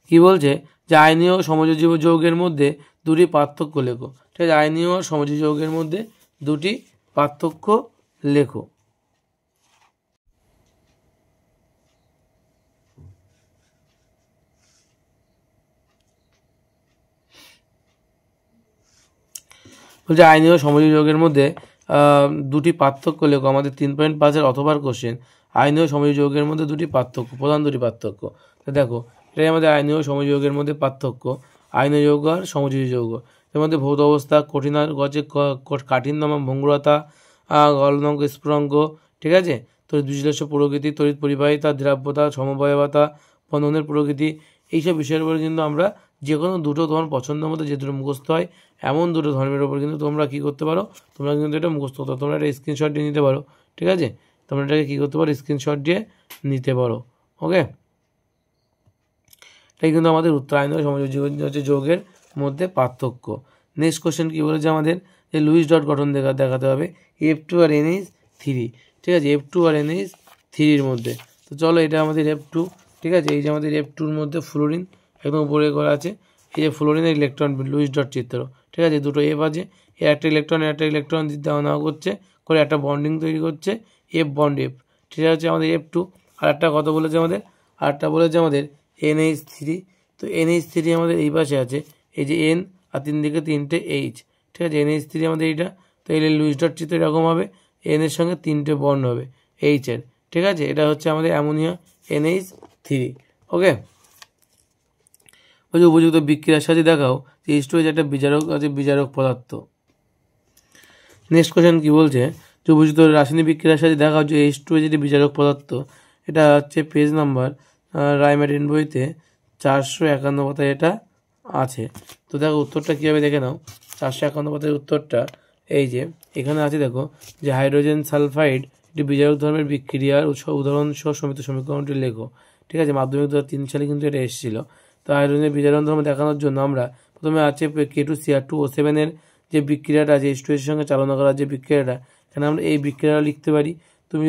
কি বলছে, যে আয়নীয় সমযোজী যৌগের মধ্যে দুটি পার্থক্য লেখো। ঠিক আছে, আয়নীয় সমযোজী যৌগের মধ্যে দুটি পার্থক্য লেখো। বলছে আয়নীয় সমযোজী যৌগের মধ্যে দুটি পার্থক্য লেখো। আমাদের 3.5-এর অথবার কোশ্চেন, আয়নীয় সমযোজী যৌগের মধ্যে দুটি পার্থক্য, প্রধান দুটি পার্থক্য। তো দেখো এটাই আমাদের আয়নীয় সমযোজী যৌগের মধ্যে পার্থক্য, আয়নীয় যৌগ আর সমযোজী যৌগ। এর মধ্যে ভৌত অবস্থা, কাঠিন্য, ভঙ্গুরতা, গলনাঙ্ক, স্ফুটনাঙ্ক। ঠিক আছে, তড়িৎ বিশ্লেষ্য প্রকৃতি, তড়িৎ পরিবাহিতা, দ্রাব্যতা, সমবায়বতা, বন্ধনের প্রকৃতি, এইসব বিষয়ের উপর কিন্তু আমরা যে কোনো দুটো তোমার পছন্দের মতো যে দুটো মুখস্থ হয় এমন দুটো ধর্মের ওপর কিন্তু তোমরা কী করতে পারো, তোমরা কিন্তু এটা মুখস্থ করতে পারো, তোমরা একটা স্ক্রিনশট দিয়ে নিতে পারো। ঠিক আছে, তোমরা এটাকে কী করতে পারো, স্ক্রিনশট দিয়ে নিতে পারো। ওকে, এটাই কিন্তু আমাদের উত্তর, আয়নীয় সমযোজী যৌগের মধ্যে পার্থক্য। নেক্সট কোশ্চেন কী বলেছে আমাদের, যে লুইস ডট গঠন দেখাতে হবে F2 আর NH3। ঠিক আছে, F2 আর NH3-র মধ্যে। তো চলো এটা আমাদের F2। ঠিক আছে, এই যে আমাদের F2-র মধ্যে ফ্লোরিন একদম উপরে করা আছে, এই যে ফ্লোরিনের ইলেকট্রন লুইস ডট চিত্র। ঠিক আছে, দুটো F আছে, এর একটা ইলেকট্রন দেওয়া নেওয়া করছে করে একটা বন্ডিং তৈরি করছে, F বন্ড F। ঠিক আছে, আমাদের F2। আর একটা কত বলেছে আমাদের, আরটা বলেছে আমাদের NH3। তো NH3 আমাদের এই পাশে আছে, এই যে N আর 3 দিকে 3টে H। ঠিক আছে, NH3 আমাদের এইটা। তো এই লুইস ডট চিত্র এরকম হবে, N এর সঙ্গে 3টে বন্ড হবে H এর। ঠিক আছে, এটা হচ্ছে আমাদের অ্যামোনিয়া NH3। ওকে, ওই যে উপযুক্ত বিক্রিয়ার সাথে দেখাও যে H2 একটা বিজারক আছে, বিজারক পদার্থ। নেক্সট কোশ্চেন কি বলছে, যে উপযুক্ত রাসায়নিক বিক্রিয়ার সাথে দেখা হচ্ছে H2 যেটি বিজারক পদার্থ, এটা হচ্ছে পেজ নাম্বার রাইমারিন বইতে 451 পাতায় এটা আছে। তো দেখো উত্তরটা কীভাবে দেখে নাও। 451 পাতায় উত্তরটা এই যে এখানে আছে, দেখো যে হাইড্রোজেন সালফাইড এটি বিজারক ধর্মের বিক্রিয়ার উদাহরণ সহ সমিত সমীকরণটি লেখো। ঠিক আছে, মাধ্যমিক 2003 সালে কিন্তু এটা এসেছিল। তো হাইড্রোজেনের বিজারণ ধর্ম দেখানোর জন্য আমরা প্রথমে আছে K2Cr2O7 এর যে বিক্রিয়াটা আছে H2 এর সঙ্গে চালনা করার যে বিক্রিয়াটা, এখানে আমরা এই বিক্রিয়াটা লিখতে পারি। তুমি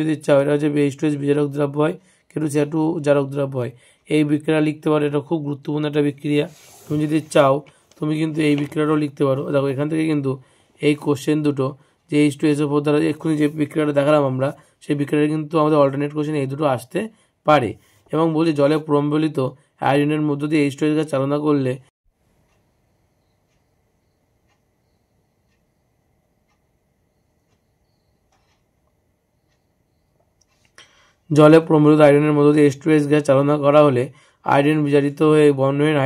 যদি চাও এটা হচ্ছে H2 বিজারক দ্রব্য হয়, K2Cr2 জারক দ্রব্য হয়, এই বিক্রিয়া লিখতে পারো। এটা খুব গুরুত্বপূর্ণ একটা বিক্রিয়া। তুমি যদি চাও তুমি কিন্তু এই বিক্রিয়াটাও লিখতে পারো। দেখো এখান থেকে কিন্তু এই কোশ্চেন দুটো যে H2SO4 দ্বারা এক্ষুনি যে বিক্রিয়াটা দেখালাম আমরা, সেই বিক্রিয়াটা কিন্তু আমাদের অল্টারনেট কোশ্চেন এই দুটো আসতে পারে। এবং বলি জলে প্রম্বলিত আয়োডিনের মধ্য দিয়ে H2 গ্যাস চালনা করলে জলে প্রম্বলিত আয়োডিনের মধ্য দিয়ে H2S গ্যাস চালনা করা হলে আয়োডিন বিজারিত হয়ে বর্ণহীন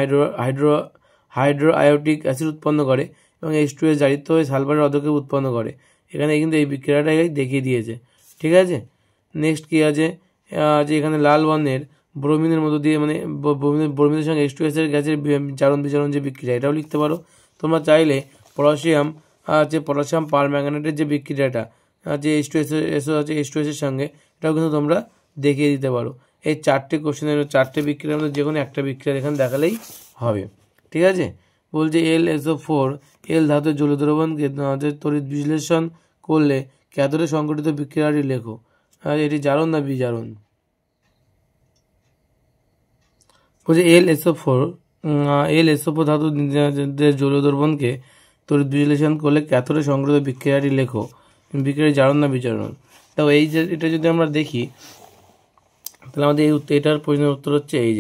হাইড্রো আয়োটিক অ্যাসিড উৎপন্ন করে এবং H2S জারিত হয়ে সালফারের অধক্ষেপ উৎপন্ন করে। এখানে কিন্তু এই বিক্রিয়াটাই দেখিয়ে দিয়েছে। ঠিক আছে, নেক্সট কী আছে, যে এখানে লাল বর্ণের ব্রোমিনের মধ্য দিয়ে মানে ব্রোমিনের সঙ্গে H2S এর গ্যাসের জারণ বিজারণ যে বিক্রিয়া, এটাও লিখতে পারো। তোমরা চাইলে পটাশিয়াম পারম্যাঙ্গানেটের যে বিক্রিয়াটা যে H2SO আছে H2S এর সঙ্গে, এটাও কিন্তু তোমরা দেখিয়ে দিতে পারো। এই চারটে কোশ্চেনের চারটে বিক্রিয়ার মধ্যে যে কোনো একটা বিক্রিয়া এখানে দেখালেই হবে। ঠিক আছে, বলছে LSO4 এল ধাতুর জলীয় দ্রবণকে তড়িৎ বিশ্লেষণ করলে ক্যাথোডে সংঘটিত বিক্রিয়াটি লেখো। এটি জারণ না বিজারণ? বলছে LSO4 ধাতুর জলীয় দ্রবণকে তড়িৎ বিশ্লেষণ করলে ক্যাথোডে সংঘটিত বিক্রিয়াটি লেখো। বিক্রিয়াটি জারণ না বিজারণ? তো এই যে এটা যদি আমরা দেখি তাহলে আমাদের এটার প্রশ্নের উত্তর হচ্ছে এই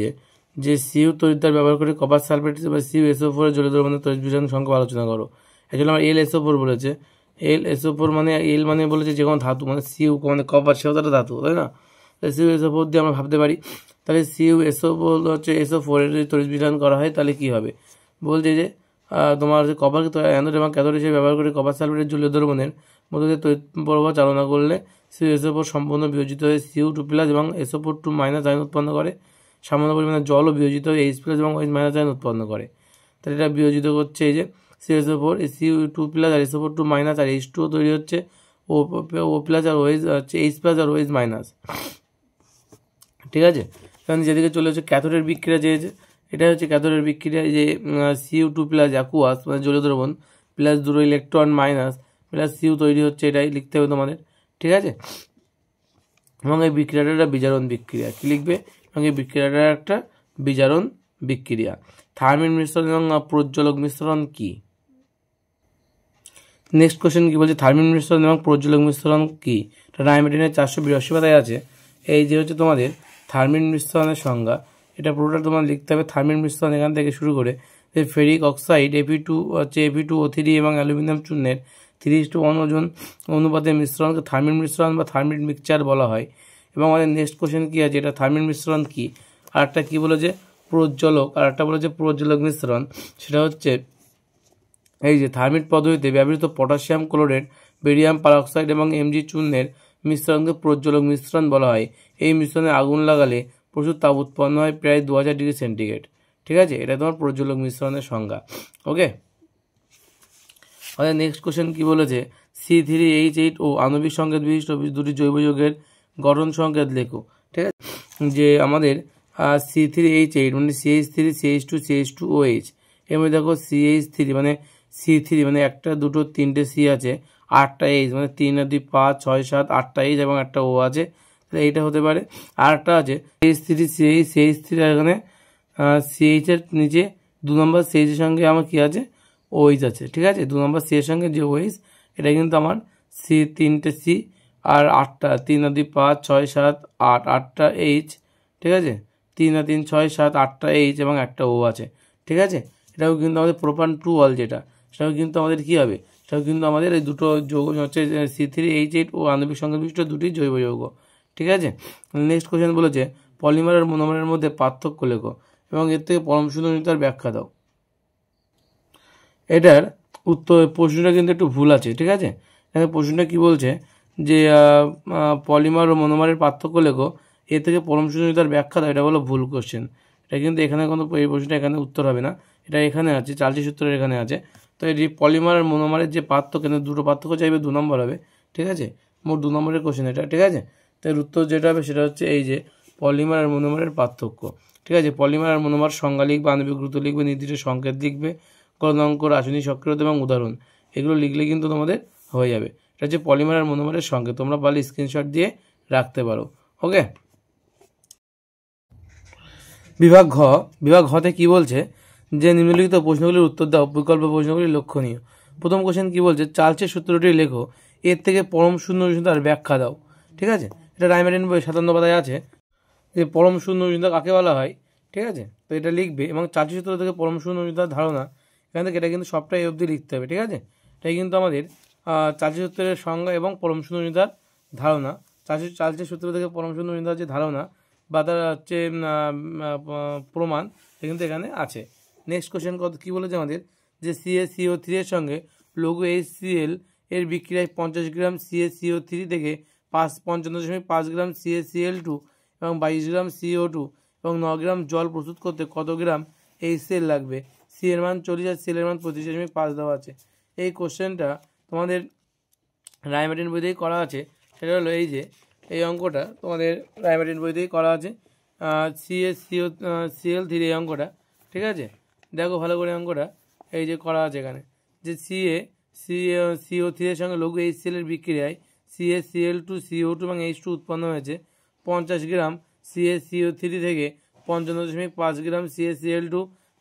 যে সিউ তড়িৎদ্বার ব্যবহার করে কপার সালফেট বা CuSO4 এর জলীয় দ্রবণের তড়িৎ বিশ্লেষণ সংখ্যা আলোচনা করো। অ্যাকচুয়ালি আমার LSO4 বলেছে। LSO4 মানে এল মানে বলেছে যে কোনো ধাতু, মানে সিউ মানে কপার, সেও তো একটা ধাতু, তাই না? CuSO4 দিয়ে আমরা ভাবতে পারি। তাহলে CuSO4 হচ্ছে SO4 এর যদি তড়িৎ বিশ্লেষণ করা হয় তাহলে কী হবে? বলছে যে তোমার কপারকে অ্যানোড এবং ক্যাথোড হিসেবে ব্যবহার করে কপার সালফেটের জলীয় দ্রবণের মধ্যে দিয়ে তড়িৎ প্রবাহ চালনা করলে CuSO4 সম্পূর্ণ বিয়োজিত হয়ে Cu2+ এবং SO4 2- আয়ন উৎপন্ন করে। সামান্য পরিমাণে জলও বিয়োজিত হয়ে H+ এবং OH- আয়ন উৎপন্ন করে। তাহলে এটা বিয়োজিত করছে এই যে CuSO4, Cu2+ আর SO4 2- আর H2O তৈরি হচ্ছে O+ আর OH হচ্ছে H+ আর OH-। ঠিক আছে, কারণ যেদিকে চলে হচ্ছে ক্যাথোডের বিক্রিয়া চেয়েছে, এটা হচ্ছে ক্যাথোডের বিক্রিয়া যে Cu2+ অ্যাকুয়াস মানে জলীয় দ্রবণ প্লাস দুটো ইলেকট্রন মাইনাস প্লাস সিউ তৈরি হচ্ছে, এটাই লিখতে হবে তোমাদের। ঠিক আছে, এবং এই বিক্রিয়াটা একটা বিজারণ বিক্রিয়া। কী লিখবে? এবং এই বিক্রিয়াটা একটা বিজারণ বিক্রিয়া। থার্মিন মিশ্রণ এবং প্রজ্বলক মিশ্রণ কি? নেক্সট কোশ্চেন কি বলছে, থার্মিন মিশ্রণ এবং প্রজ্বলক মিশ্রণ কি? এটা রাইমারিনের 482 পাতায় আছে। এই যে হচ্ছে তোমাদের থার্মিন মিশ্রণের সংজ্ঞা, এটা পুরোটা তোমার লিখতে হবে। থার্মিন মিশ্রণ এখান থেকে শুরু করে যে ফেরিক অক্সাইড Fe2O3 এবং অ্যালুমিনিয়াম চূর্ণের 3:1 ওজন অনুপাতের মিশ্রণকে থার্মিন মিশ্রণ বা থার্মিন মিক্সচার বলা হয়। এবং আমাদের নেক্সট কোশ্চেন কী আছে, এটা থার্মিন মিশ্রণ কি? আর একটা কী বলেছে, প্রজ্বলক। আর একটা বলেছে প্রজ্বলক মিশ্রণ, সেটা হচ্ছে এই যে থার্মিট পদ্ধতিতে ব্যবহৃত পটাশিয়াম ক্লোরেট, বেরিয়াম পারঅক্সাইড এবং Mg চূর্ণের মিশ্রণকে প্রজ্বলক মিশ্রণ বলা হয়। এই মিশ্রণে আগুন লাগালে প্রচুর তাপ উৎপন্ন হয়, প্রায় 2000 ডিগ্রি সেন্টিগ্রেড। ঠিক আছে, এটা তোমার প্রজ্বলক মিশ্রণের সংজ্ঞা। ওকে, আমাদের নেক্সট কোশ্চেন কি বলেছে, C3H8O আণবিক সংকেত বিশিষ্ট দুটি জৈব যৌগের গঠন সংকেত লেখো। ঠিক আছে, যে আমাদের C3H8 মানে CH3 CH2 CH2OH, এর মধ্যে দেখো CH3 মানে C3 মানে একটা দুটো তিনটে C আছে, 8টা H মানে 3 আর 2 5 6 7 8টা H এবং একটা O আছে। তাহলে এইটা হতে পারে। আর একটা আছে CH3 এখানে CH এর নিচে 2 নম্বর CH এর সঙ্গে আমার কি আছে, OH আছে। ঠিক আছে, 2 নম্বর C এর সঙ্গে যে OH, এটা কিন্তু আমার তিনটে C আর 8টা 3 আর 2 5 6 7 8 8টা H। ঠিক আছে, 3 আর 3 6 7 8টা H এবং একটা O আছে। ঠিক আছে, এটাও কিন্তু আমাদের প্রোপান 2 অল, যেটা সেটাও কিন্তু আমাদের কী হবে, সেটাও কিন্তু আমাদের এই দুটো যৌগ হচ্ছে C3H8O আণবিক সংকেত বিশিষ্ট দুটি জৈব যৌগ। ঠিক আছে, নেক্সট কোশ্চেন বলেছে পলিমার আর মোনোমারের মধ্যে পার্থক্য লেখো এবং এর থেকে পরমশূন্য ব্যাখ্যা দাও। এটার উত্তর প্রশ্নটা কিন্তু একটু ভুল আছে, ঠিক আছে। এখানে প্রশ্নটা কি বলছে যে পলিমার ও মনোমারের পার্থক্য লেখো, এ থেকে পরম শূন্যতার ব্যাখ্যা দাও, এটা হলো ভুল কোশ্চেন। এটা কিন্তু এখানে কোনো, এই প্রশ্নটা এখানে উত্তর হবে না, এটা এখানে আছে, চার্লসি সূত্রের এখানে আছে। তো এই পলিমার আর মনোমারের যে পার্থক্য, কিন্তু দুটো পার্থক্য চাইবে, 2 নম্বর হবে, ঠিক আছে। মোট 2 নম্বরের কোশ্চেন এটা, ঠিক আছে। তো এর উত্তর যেটা হবে সেটা হচ্ছে এই যে পলিমার আর মনোমারের পার্থক্য, ঠিক আছে। পলিমার আর মনোমার সংজ্ঞা লিখবে, আণবিক গুরুত্ব লিখবে, নির্দিষ্ট সংকেত লিখবে, গলনাঙ্ক, রাসায়নিক সক্রিয়তা এবং উদাহরণ, এগুলো লিখলে কিন্তু তোমাদের হয়ে যাবে। এটা হচ্ছে পলিমার আর মনোমারের সংকেত, তোমরা পারলে স্ক্রিনশট দিয়ে রাখতে পারো। ওকে, বিভাগ ঘ। বিভাগ ঘতে কি বলছে যে নিম্নলিখিত প্রশ্নগুলির উত্তর দাও, বিকল্প প্রশ্নগুলি লক্ষণীয়। প্রথম কোশ্চেন কি বলছে, চার্লসের সূত্রটি লেখো, এর থেকে পরম শূন্য তার ব্যাখ্যা দাও, ঠিক আছে। এটা রাইমারিন বই 57 পাতায় আছে যে পরম শূন্য কাকে বলা হয়, ঠিক আছে। তো এটা লিখবে, এবং চার্লসের সূত্র থেকে পরম শূন্য ধারণা, এখান থেকে এটা কিন্তু সবটাই অবধি লিখতে হবে, ঠিক আছে। এটাই কিন্তু আমাদের চার্লসের সূত্রের সংজ্ঞা এবং পরম শূন্যতার ধারণা। চার্লসের সূত্র থেকে পরম শূন্যতার যে ধারণা বা তার হচ্ছে প্রমাণ, এটা কিন্তু এখানে আছে। নেক্সট কোশ্চেন কী বলেছে আমাদের, যে CaCO3 এর সঙ্গে লঘু HCl এর বিক্রিয়ায় 50 গ্রাম CaCO3 থেকে 55.5 গ্রাম CaCl2 এবং 22 গ্রাম CO2 এবং 9 গ্রাম জল প্রস্তুত করতে কত গ্রাম HCl লাগবে। সি এর মান 40 আর সেল এর মান 25.5 দেওয়া আছে। এই কোশ্চেনটা তোমাদের রাইমার্টিন বইতেই করা আছে। সেটা হলো এই যে এই অঙ্কটা তোমাদের রাইমার্টিন বইতেই করা আছে, CaCl3 এই অঙ্কটা, ঠিক আছে। দেখো ভালো করে অঙ্কটা, এই যে করা আছে এখানে, যে CaCO3 এর সঙ্গে লঘু HCl এর বিক্রিয়ায় CaCl2 CO2 এবং H2 উৎপন্ন হয়েছে। 50 গ্রাম CaCO3 থেকে 55.5 গ্রাম CaCl2,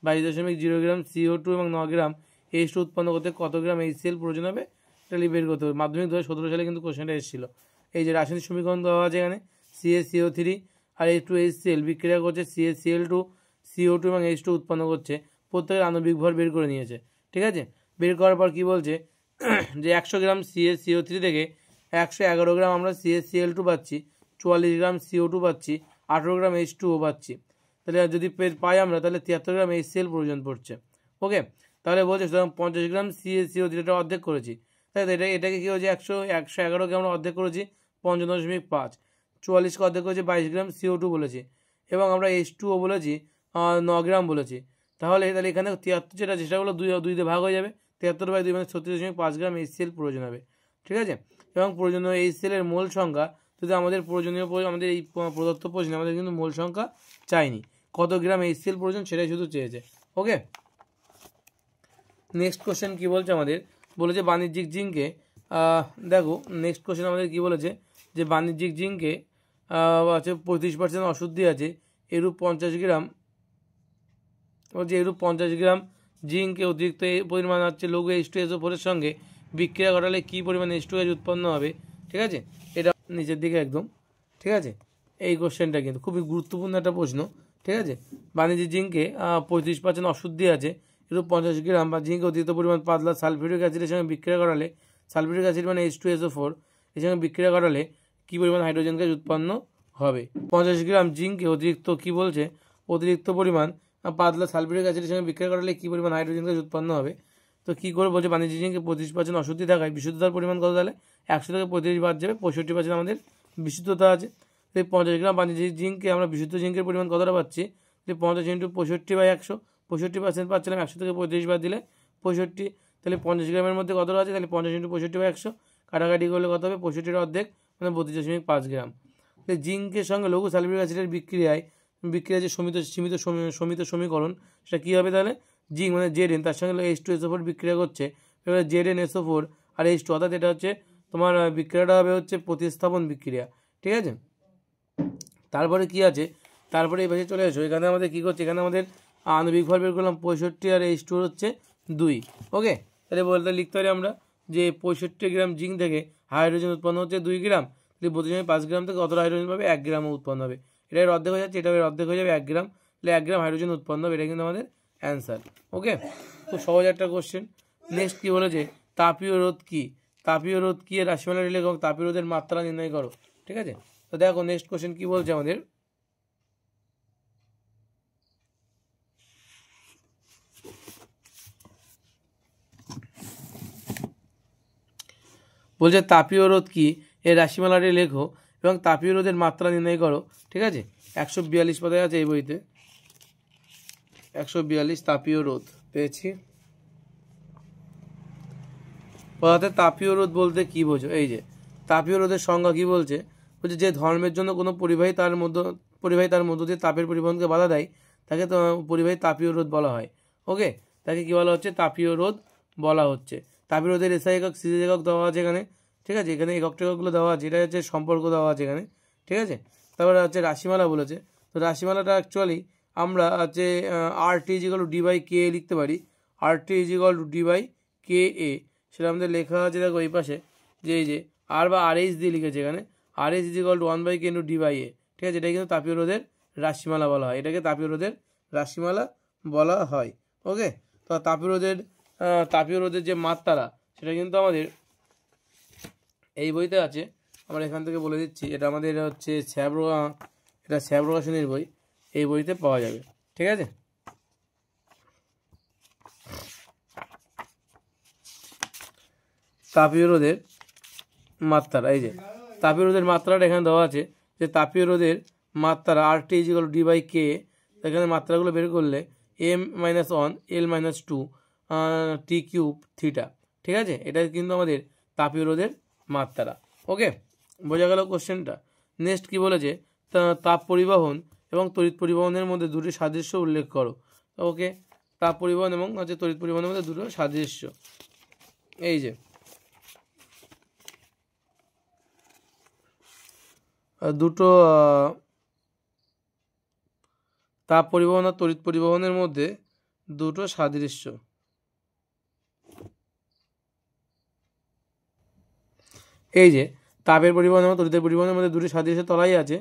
22.0 গ্রাম CO2 এবং 9 গ্রাম H2 উৎপন্ন করতে কত গ্রাম HCl প্রয়োজন হবে, এটা বের করতে হবে। মাধ্যমিক 2017 সালে কিন্তু কোশ্চেনটা এসেছিল। এই যে রাসায়নিক সমীকরণ দেওয়া আছে এখানে, CaCO3 আর H2HCl বিক্রিয়া করছে, CaCl2 CO2 এবং H2 উৎপন্ন করছে, প্রত্যেকের আণবিক ভর বের করে নিয়েছে, ঠিক আছে। বের করার পর কী বলছে যে 100 গ্রাম CaCO3 থেকে 111 গ্রাম আমরা CaCl2 পাচ্ছি, 44 গ্রাম CO2 পাচ্ছি, 18 গ্রাম H2O পাচ্ছি। তাহলে যদি পাই আমরা, তাহলে 73 গ্রাম HCl প্রয়োজন পড়ছে। ওকে, তাহলে বলছে 50 গ্রাম CaCO3 অর্ধেক করেছি, তাই তো এটাকে কী হচ্ছে 111কে আমরা অর্ধেক করেছি 55.5, 44কে অর্ধেক করেছি 22 গ্রাম CO2 বলেছি, এবং আমরা H2O বলেছি 9 গ্রাম বলেছি। তাহলে এখানে 73 যেটা সেটা হলো 2 দিয়ে ভাগ হয়ে যাবে, 73/2 মানে 36.5 গ্রাম HCl প্রয়োজন হবে, ঠিক আছে। এবং প্রয়োজনীয় HCl এর মোল সংখ্যা, যদি আমাদের আমাদের এই প্রদত্ত প্রশ্নে আমাদের কিন্তু মোল সংখ্যা চাইনি, কত গ্রাম HCl প্রয়োজন সেটাই শুধু চেয়েছে। ওকে, নেক্সট কোশ্চেন কী বলছে আমাদের, বলেছে বাণিজ্যিক জিঙ্কে, দেখো নেক্সট কোশ্চেন আমাদের কী বলেছে, যে বাণিজ্যিক জিঙ্কে আছে 35% অশুদ্ধি আছে, এরূপ 50 গ্রাম, বলছে এরূপ 50 গ্রাম জিঙ্কে অতিরিক্ত পরিমাণ হচ্ছে লঘু H2SO4 এর সঙ্গে বিক্রিয়া ঘটালে কী পরিমাণ H2H উৎপন্ন হবে, ঠিক আছে। এটা নিচের দিকে একদম, ঠিক আছে। এই কোশ্চেনটা কিন্তু খুবই গুরুত্বপূর্ণ একটা প্রশ্ন, ঠিক আছে। বাণিজ্যিক জিঙ্কে 35% অশুদ্ধি আছে, এরূপ 50 গ্রাম বা জিঙ্কে অতিরিক্ত পরিমাণ পাতলা সালফিউরিক অ্যাসিডের সঙ্গে বিক্রিয়া করালে, সালফিউরিক অ্যাসিড মানে H2SO4 এর সঙ্গে বিক্রিয়া করালে কী পরিমাণ হাইড্রোজেন গ্যাস উৎপন্ন হবে। 50 গ্রাম জিঙ্কে অতিরিক্ত কী বলছে, অতিরিক্ত পরিমাণ পাতলা সালফিউরিক অ্যাসিডের সঙ্গে বিক্রিয়া করালে কী পরিমাণ হাইড্রোজেন গ্যাস উৎপন্ন হবে। তো কী করে বলছে, বাণিজ্যিক জিঙ্কে 25% অশুদ্ধি থাকায় বিশুদ্ধতার পরিমাণ কত, তাহলে 100 থেকে 35 বাদ যাবে, 65% আমাদের বিশুদ্ধতা আছে। এই 50 গ্রাম বাণিজ্যিক জিঙ্কে আমরা বিশুদ্ধ জিঙ্কের পরিমাণ কতটা পাচ্ছি, যে 50 × 65/100, 65% পাচ্ছিলাম, 100 থেকে 35 বাদ দিলে 65, তাহলে 50 গ্রামের মধ্যে কতটা আছে, তাহলে 50 × 65/100 কাটাকাটি করলে কত হবে, 65-এর অর্ধেক মানে 32.5 গ্রাম। তাহলে জিঙ্কের সঙ্গে লঘু সালফিউরিক অ্যাসিডের বিক্রিয়া যে সমিত সমীকরণ, সেটা কী হবে, তাহলে জিঙ্ক মানে Zn, তার সঙ্গে H2SO4 বিক্রিয়া করছে, এবার ZnSO4 আর H2, অর্থাৎ এটা হচ্ছে তোমার বিক্রিয়াটা হবে হচ্ছে প্রতিস্থাপন বিক্রিয়া, ঠিক আছে। তারপরে কি আছে, তারপরে এই পাশে চলে আসো, এখানে আমাদের কী করছে, এখানে আমাদের আণবিক ভর বের করলাম 65 আর H2 হচ্ছে 2। ওকে, তাহলে বলতে লিখতে পারি আমরা যে 65 গ্রাম জিঙ্ক থেকে হাইড্রোজেন উৎপন্ন হচ্ছে 2 গ্রাম, তাহলে 32.5 গ্রাম থেকে কতটা হাইড্রোজেন পাবে, 1 গ্রামও উৎপন্ন হবে। এটা এর অর্ধেক হয়ে যাচ্ছে, এটা এর অর্ধেক হয়ে যাবে 1 গ্রাম, তাহলে 1 গ্রাম হাইড্রোজেন উৎপন্ন হবে, এটা কিন্তু আমাদের অ্যান্সার। ওকে, খুব সহজ একটা কোশ্চেন। নেক্সট কী বলেছে, তাপীয় রোধ কী, তাপীয় রোধ কী এর রাশিমালা লেখো এবং তাপীয় রোধের মাত্রা নির্ণয় করো, ঠিক আছে। তো দেখো নেক্সট কোশ্চেন কী বলছে আমাদের, বলছে তাপীয় রোধ কি, এর রাশিমালাটি লেখো এবং তাপীয় রোধের মাত্রা নির্ণয় করো। ঠিক আছে, 142 পাতায় আছে এই বইতে, 142 তাপীয় রোধ পেয়েছি। অর্থাৎ তাপীয় রোধ বলতে কি বোঝো? এই যে তাপীয় রোধের সংজ্ঞা কি বলছে, বলছে যে ধর্মের জন্য কোনো পরিবাহী তার মধ্য দিয়ে তাপের পরিবহনকে বাধা দেয় তাকে পরিবাহী তাপীয় রোধ বলা হয়। ওকে, তাকে কি বলা হচ্ছে? তাপীয় রোধ বলা হচ্ছে। তাপীয় রোধের এসআই একক, সিরিজ একক দেওয়া আছে এখানে। ঠিক আছে, এখানে একক টেককগুলো দেওয়া আছে, এটা হচ্ছে সম্পর্ক দেওয়া আছে এখানে। ঠিক আছে, তারপরে হচ্ছে রাশিমালা বলেছে। তো রাশিমালাটা অ্যাকচুয়ালি আমরা হচ্ছে RT = D/K লিখতে পারি। RT = D/KA, সেটা আমাদের লেখা আছে, দেখো এই পাশে, যে এই যে আর বা RH দিয়ে লিখেছে এখানে, RH = 1/K × D/A। ঠিক আছে, এটাই কিন্তু তাপীয় রোধের রাশিমালা বলা হয়, এটাকে তাপীয় রোধের রাশিমালা বলা হয়। ওকে, তো তাপীয় রোধের যে মাত্রা সেটা কিন্তু আমাদের এই বইতে আছে, আমরা এখান থেকে বলে দিচ্ছি। এটা আমাদের হচ্ছে এটা স্যাব প্রকাশনীর বই, এই বইতে পাওয়া যাবে। ঠিক আছে, তাপীয় রোধের মাত্রা, এই যে তাপীয় রোধের মাত্রাটা এখানে দেওয়া আছে, যে তাপীয় রোধের মাত্রা RT = D/K। এখানে মাত্রাগুলো বের করলে M-1 L-2 T³ θ। ঠিক আছে, এটা কিন্তু আমাদের তাপীয় রোধের মাত্রা। ওকে, বোঝা গেল কোশ্চেনটা। নেক্সট কি বলেছে, তাপ পরিবহন এবং তড়িৎ পরিবহনের মধ্যে দুটি সাদৃশ্য উল্লেখ করো। ওকে, তাপ পরিবহন এবং হচ্ছে তড়িৎ পরিবহনের মধ্যে দুটো সাদৃশ্য, এই যে দুটো তাপ পরিবহন আর তড়িৎ পরিবহনের মধ্যে দুটো সাদৃশ্য। এই যে তাপের পরিবহন এবং তড়িতের পরিবহনের মধ্যে দুটি সাদৃশ্য তলাই আছে,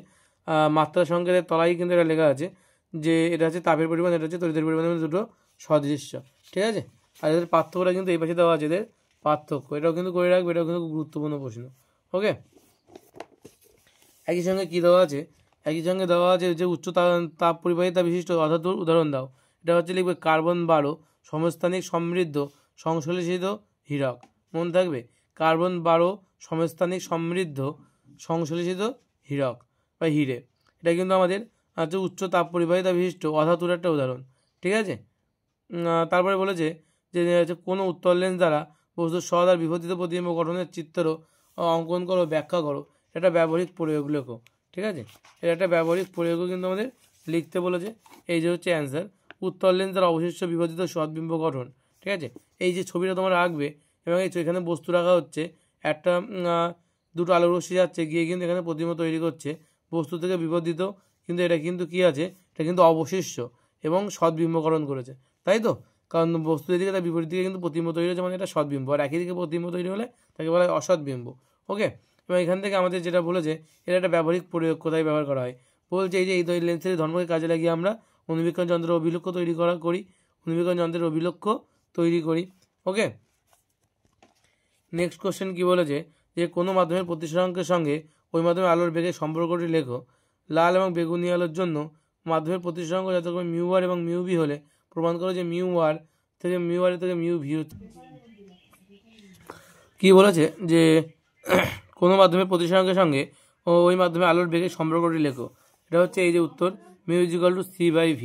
মাত্রা সংকেতের তলাই কিন্তু এটা লেখা আছে যে এটা হচ্ছে তাপের পরিবহন, এটা হচ্ছে তড়িতের পরিবহনের মধ্যে দুটো সাদৃশ্য। ঠিক আছে, আর এদের পার্থক্যটা কিন্তু এই পাশে দেওয়া আছে, এদের পার্থক্য, এটাও কিন্তু করে রাখবে, এটাও কিন্তু গুরুত্বপূর্ণ প্রশ্ন। ওকে, একই সঙ্গে কী দেওয়া আছে, একই সঙ্গে দেওয়া আছে যে উচ্চ তাপ পরিবাহিতা বিশিষ্ট অধাতুর উদাহরণ দাও। এটা হচ্ছে লিখবে কার্বন 12 সমস্থানিক সমৃদ্ধ সংশ্লেষিত হীরক। মনে থাকবে, কার্বন 12 সমস্থানিক সমৃদ্ধ সংশ্লেষিত হীরক বা হিরে, এটা কিন্তু আমাদের হচ্ছে উচ্চ তাপ পরিবাহিতা বিশিষ্ট অধাতুর একটা উদাহরণ। ঠিক আছে, তারপরে বলেছে যে কোনো উত্তর লেন্স দ্বারা বস্তুর সৎ আর বিপরীত প্রতিবিম্ব গঠনের চিত্র অঙ্কন করো, ব্যাখ্যা করো। এটা ব্যবহারিক প্রয়োগ লেখো। ঠিক আছে, এটা একটা ব্যবহারিক প্রয়োগও কিন্তু আমাদের লিখতে বলেছে। এই যে হচ্ছে অ্যান্সার, উত্তর লেন্স দ্বারা অবশিষ্ট বিপরীত সৎবিম্ব গঠন। ঠিক আছে, এই যে ছবিটা তোমরা রাখবে এবং এখানে বস্তু রাখা হচ্ছে, একটা দুটো আলোক রশ্মি যাচ্ছে গিয়ে কিন্তু এখানে প্রতিবিম্ব তৈরি করছে বস্তু থেকে বিবর্ধিত, কিন্তু এটা কিন্তু কি আছে, এটা কিন্তু অবশিষ্ট এবং সৎবিম্বকরণ করেছে, তাই তো? কারণ বস্তু দিকে তার বিপরীত দিকে কিন্তু প্রতিবিম্ব তৈরি হচ্ছে, মানে এটা সৎবিম্ব, আর একই দিকে প্রতিবিম্ব তৈরি হলে তাকে বলা হয় অসৎবিম্ব। ওকে, এবং এখান থেকে আমাদের যেটা বলেছে, এটা একটা ব্যবহারিক প্রয়োগ কোথায় ব্যবহার করা হয়, বলছে এই যে এই লেন্সের ধর্মকে কাজে লাগিয়ে আমরা অনুবীক্ষণ যন্ত্রের অভিলক্ষ্য তৈরি করি। ওকে, নেক্সট কোশ্চেন কি বলেছে, যে কোনো মাধ্যমের প্রতিসরাঙ্কের সঙ্গে ওই মাধ্যমে আলোর বেগের সম্পর্কটি লেখো। লাল এবং বেগুনি আলোর জন্য মাধ্যমের প্রতিসরাঙ্ক যথাক্রমে μr এবং μv হলে প্রমাণ করো যে μr থেকে μv হচ্ছে। কি বলেছে, যে কোনো মাধ্যমের প্রতিসরাঙ্কের সঙ্গে ওই মাধ্যমে আলোর বেগের সম্পর্কটি লেখো। এটা হচ্ছে এই যে উত্তর, μ = c/v।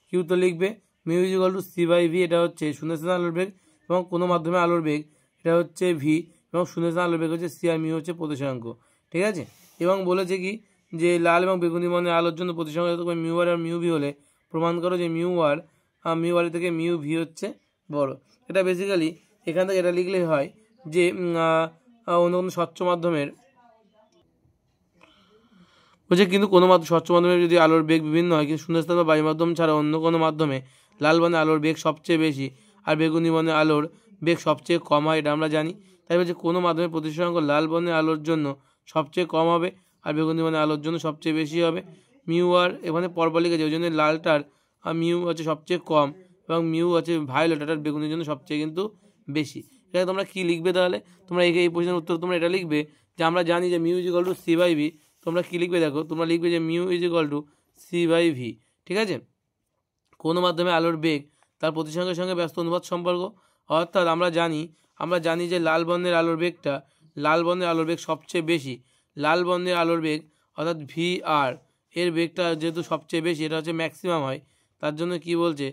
কি উত্তর লিখবে? μ = c/v, এটা হচ্ছে শূন্যস্থানে আলোর বেগ এবং কোনো মাধ্যমে আলোর বেগ, এটা হচ্ছে v, এবং শূন্যস্থানে আলোর বেগ হচ্ছে c, আর μ হচ্ছে প্রতিসরাঙ্ক। ঠিক আছে, এবং বলেছে কি, যে লাল এবং বেগুনি বর্ণের আলোর জন্য প্রতিসরাঙ্ক যথাক্রমে μr আর μv হলে প্রমাণ করো যে μr থেকে μv হচ্ছে বড়। এটা বেসিক্যালি এখান থেকে এটা লিখলেই হয় যে অন্য কোনো স্বচ্ছ মাধ্যমের বলছে, কিন্তু কোনো স্বচ্ছ মাধ্যমে যদি আলোর বেগ বিভিন্ন হয়, কিন্তু শূন্যস্থান বা বায়ু মাধ্যম ছাড়া অন্য কোনো মাধ্যমে লাল বর্ণের আলোর বেগ সবচেয়ে বেশি আর বেগুনি বর্ণের আলোর বেগ সবচেয়ে কম হয়, এটা আমরা জানি। তাই বলছে কোনো মাধ্যমে প্রতিসরাঙ্ক লাল বর্ণের আলোর জন্য সবচেয়ে কম হবে আর বেগুনি বর্ণের আলোর জন্য সবচেয়ে বেশি হবে। μr এখানে পরপর লিখেছে, ওই জন্য লালটার মিউ হচ্ছে সবচেয়ে কম এবং মিউ হচ্ছে ভায়োলেট, এটার বেগুনির জন্য সবচেয়ে কিন্তু বেশি। এখানে তোমরা কি লিখবে তাহলে? তোমরা এই প্রশ্নের উত্তর তোমরা এটা লিখবে যে আমরা জানি যে μ = c/v। তোমরা কী লিখবে দেখো, তোমরা লিখবে যে μ = c/v। ঠিক আছে, কোনো মাধ্যমে আলোর বেগ তার প্রতিসরাঙ্কের সঙ্গে ব্যস্ত অনুপাত সম্পর্ক, অর্থাৎ আমরা জানি যে লাল বর্ণের আলোর বেগটা লাল বর্ণের আলোর বেগ সবচেয়ে বেশি, লাল বর্ণের আলোর বেগ অর্থাৎ VR এর বেগটা যেহেতু সবচেয়ে বেশি, এটা হচ্ছে ম্যাক্সিমাম হয়, তার জন্য কি বলছে,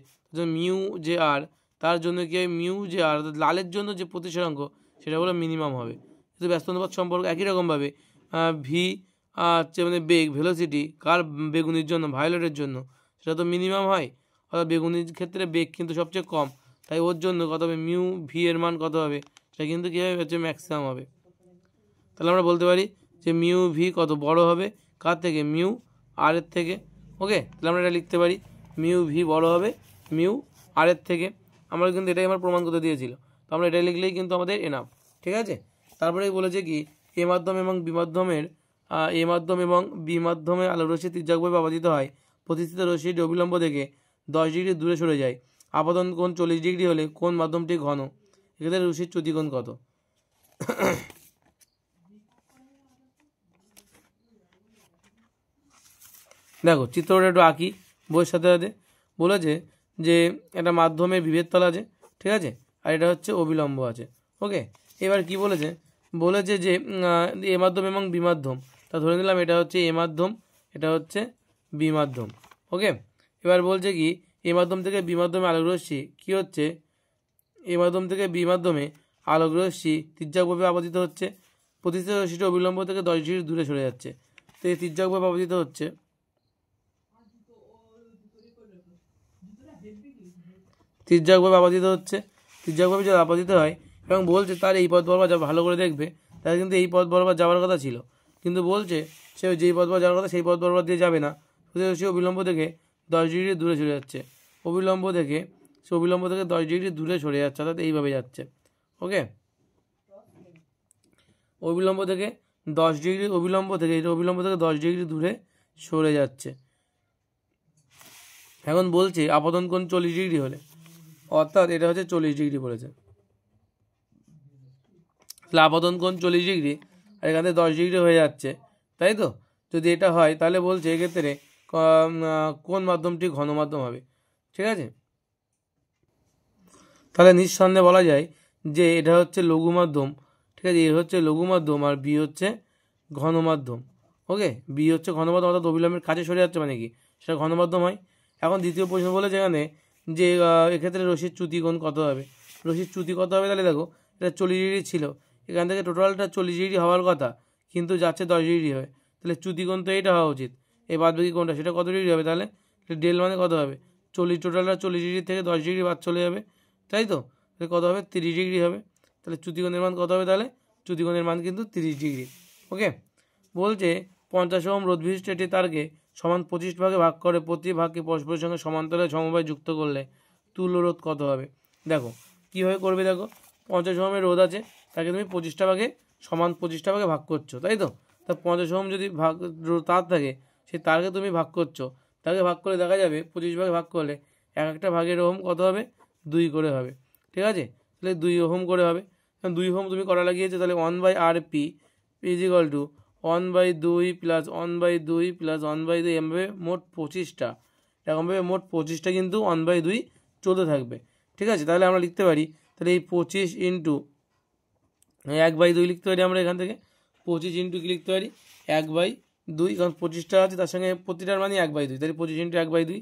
মিউ যে আর, তার জন্য কি হয় মিউ যে আর, অর্থাৎ লালের জন্য যে প্রতিসরাঙ্ক সেটা হলো মিনিমাম হবে। কিন্তু ব্যস্ত অনুপাত সম্পর্ক একই রকমভাবে ভি হচ্ছে মানে বেগ ভেলোসিটি কার বেগুনির জন্য, ভায়োলেটের জন্য, সেটা তো মিনিমাম হয়, অর্থাৎ বেগুনির ক্ষেত্রে বেগ কিন্তু সবচেয়ে কম, তাই ওর জন্য কত হবে মিউ ভি এর মান কত হবে, সেটা কিন্তু কী হবে হচ্ছে ম্যাক্সিমাম হবে। তাহলে আমরা বলতে পারি যে মিউ ভি কত বড় হবে কার থেকে, মিউ আর এর থেকে। ওকে, তাহলে আমরা এটা লিখতে পারি মিউ ভি বড় হবে মিউ আর এর থেকে। আমরা কিন্তু এটাই আমার প্রমাণ করতে দিয়েছিল, তো আমরা এটা লিখলেই কিন্তু আমাদের এনাফ। ঠিক আছে, তারপরে বলেছে কি এ মাধ্যম এবং বি মাধ্যমের এ মাধ্যম এবং বি মাধ্যমে আলোক রশ্মি তির্যকভাবে আপাতিত হয়, প্রতিষ্ঠিত রশ্মিটি অবিলম্ব থেকে 10 ডিগ্রি দূরে সরে যায়। আপতন কোণ 40 ডিগ্রি হলে কোন মাধ্যমটি ঘন, এক্ষেত্রে রশ্মির চ্যুতিকোণ কত? দেখো চিত্রটা একটু আঁকি বইয়ের সাথে সাথে। বলেছে যে একটা মাধ্যমে বিভেদ তল আছে, ঠিক আছে, আর এটা হচ্ছে অবিলম্ব আছে। ওকে, এবার কি বলেছে, বলেছে যে এ মাধ্যম এবং বি মাধ্যম, তা ধরে নিলাম এটা হচ্ছে এ মাধ্যম, এটা হচ্ছে বি মাধ্যম। ওকে, এবার বলছে কি এ মাধ্যম থেকে বি মাধ্যমে আলোক রশ্মি কী হচ্ছে, এ মাধ্যম থেকে বি মাধ্যমে আলোক রশ্মি তির্যকভাবে আপতিত হচ্ছে, প্রতিষ্ঠিত রশ্মিটি অবিলম্ব থেকে 10 ডিগ্রি দূরে সরে যাচ্ছে। তো এই তির্যকভাবে আপতিত হচ্ছে, তির্যকভাবে আপতিত হচ্ছে, তির্যকভাবে যদি আপতিত হয় এবং বলছে তার এই পথ বরাবর ভালো করে দেখবে, তার কিন্তু এই পথ বরাবর যাওয়ার কথা ছিল, কিন্তু বলছে সে যেই পথ বরাবর যাওয়ার কথা সেই পথ বরাবর দিয়ে যাবে না, সে অবিলম্ব থেকে 10 ডিগ্রি দূরে সরে যাচ্ছে, অবিলম্ব থেকে সে অবিলম্ব থেকে 10 ডিগ্রি দূরে সরে যাচ্ছে, অর্থাৎ এইভাবে যাচ্ছে। ওকে, অবিলম্ব থেকে 10 ডিগ্রি, অবিলম্ব থেকে এটা অবিলম্ব থেকে 10 ডিগ্রি দূরে সরে যাচ্ছে। এখন বলছে আপতন কোণ 40 ডিগ্রি হলে, অর্থাৎ এটা হচ্ছে 40 ডিগ্রি বলেছে, তাহলে আপতন কোণ 40 ডিগ্রি আর এখান থেকে 10 ডিগ্রি হয়ে যাচ্ছে, তাই তো? যদি এটা হয় তাহলে বলছে এক্ষেত্রে কোন মাধ্যমটি ঘন মাধ্যম হবে। ঠিক আছে, তাহলে নিঃসন্দেহে বলা যায় যে এটা হচ্ছে লঘু মাধ্যম। ঠিক আছে, এ হচ্ছে লঘু মাধ্যম আর বি হচ্ছে ঘন মাধ্যম। ওকে, বি হচ্ছে ঘন মাধ্যম, অর্থাৎ অবিলম্বের কাছে সরে যাচ্ছে মানে কি সেটা ঘন মাধ্যম হয়। এখন দ্বিতীয় প্রশ্ন বলেছে এখানে যে এক্ষেত্রে রশ্মির চ্যুতিকোণ কত হবে, রশ্মির চ্যুতি কত হবে, তাহলে দেখো এটা 40 ডিগ্রি ছিল, এখান থেকে টোটালটা 40 ডিগ্রি হওয়ার কথা কিন্তু যাচ্ছে 10 ডিগ্রি হবে, তাহলে চ্যুতিকোণ তো এইটা হওয়া উচিত, এই বাদ বাকি কোণটা সেটা কত ডিগ্রি হবে, তাহলে ডেল মানে কত হবে 40, টোটালটা 40 ডিগ্রি থেকে 10 ডিগ্রি বাদ চলে যাবে, তাই তো? তাহলে কত হবে 30 ডিগ্রি হবে, তাহলে চ্যুতিকোণের মান কত হবে, তাহলে চ্যুতিকোণের মান কিন্তু 30 ডিগ্রি। ওকে, বলছে 50 ওহম রোধ বিশিষ্ট একটি তারকে সমান 25 ভাগে ভাগ করে প্রতি ভাগকে পরস্পরের সঙ্গে সমান্তরালে সমবায় যুক্ত করলে তুল্য রোধ কত হবে। দেখো কীভাবে করবে, দেখো 50 ওহমের রোধ আছে, তাকে তুমি 25টা ভাগে সমান 25টা ভাগে ভাগ করছো, তাই তো? তা 50 ওহম যদি ভাগ তার থাকে, সেই তারকে তুমি ভাগ করছো, তাকে ভাগ করে দেখা যাবে 25 ভাগে ভাগ করলে এক একটা ভাগের ওহম কত হবে, 2 করে হবে। ঠিক আছে, তাহলে 2 ওহম করে হবে, 2 ওহম তুমি করা লাগিয়েছো, তাহলে 1/RP is equal two 1/2 plus 1/2 plus 1/2, এমভাবে মোট 25টা, এরকমভাবে মোট 25টা কিন্তু 1/2 চলতে থাকবে। ঠিক আছে, তাহলে আমরা লিখতে পারি, তাহলে এই 25 ইন্টু 1/2 লিখতে পারি আমরা এখান থেকে, 25 ইন্টু কি লিখতে পারি 1/2, কারণ 25টা আছে তার সঙ্গে প্রতিটার মানই 1/2, তাহলে 25 ইন্টু 1/2,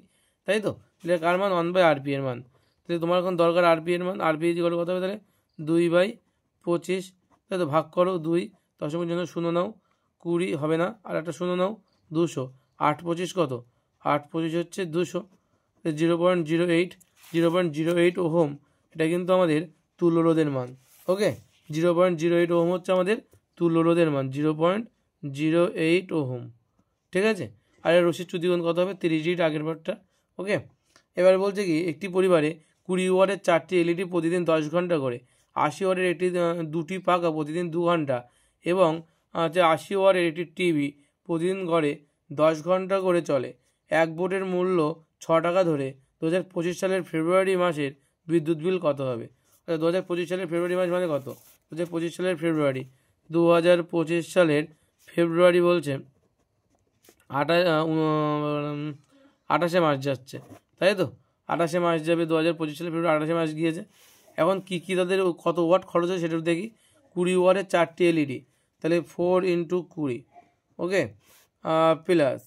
তাই তো? তাহলে কার মান 1/RP এর মান, তাহলে তোমার এখন দরকার আরপি এর মান, আরপি ইকুয়াল কত হবে, তাহলে 2/25, তাই তো? ভাগ করো 2, দশমিকের জন্য 0 নাও, 20 হবে না, আর একটা 0 নাও, 200, 8×25 কত, 8×25 হচ্ছে 200, 0.08 ওহম, এটা কিন্তু আমাদের তুল্য রোধের মান। ওকে, 0.08 ওহম হচ্ছে আমাদের তুল্য রোধের মান, 0.08 ওহম। ঠিক আছে, আর এর রশ্মির চ্যুতিকোণ কত হবে, 30 ডিগ্রি, আগের বারটা। ওকে, এবার বলছে কি একটি পরিবারে 20 ওয়াটের 4টি এলইডি প্রতিদিন 10 ঘন্টা করে, 80 ওয়াটের একটি 2টি পাখা প্রতিদিন 2 ঘন্টা এবং 80 ওয়াটের একটি টিভি প্রতিদিন গড়ে 10 ঘন্টা করে চলে। এক বোর্ডের মূল্য 6 টাকা ধরে 2025 সালের ফেব্রুয়ারি মাসের বিদ্যুৎ বিল কত হবে। 2025 সালের ফেব্রুয়ারি মাস মানে কত, 2025 সালের ফেব্রুয়ারি, 2025 সালের ফেব্রুয়ারি বলছে 28শে মাস যাচ্ছে, তাই তো? 28শে মাস যাবে, 2025 সালে ফেব্রুয়ারি 28শে মাস গিয়েছে। এখন কী কী তাদের কত ওয়াট খরচ হয় সেটা দেখি। 20 ওয়াটের 4টি এলইডি, তাহলে 4 × 20, ওকে, প্লাস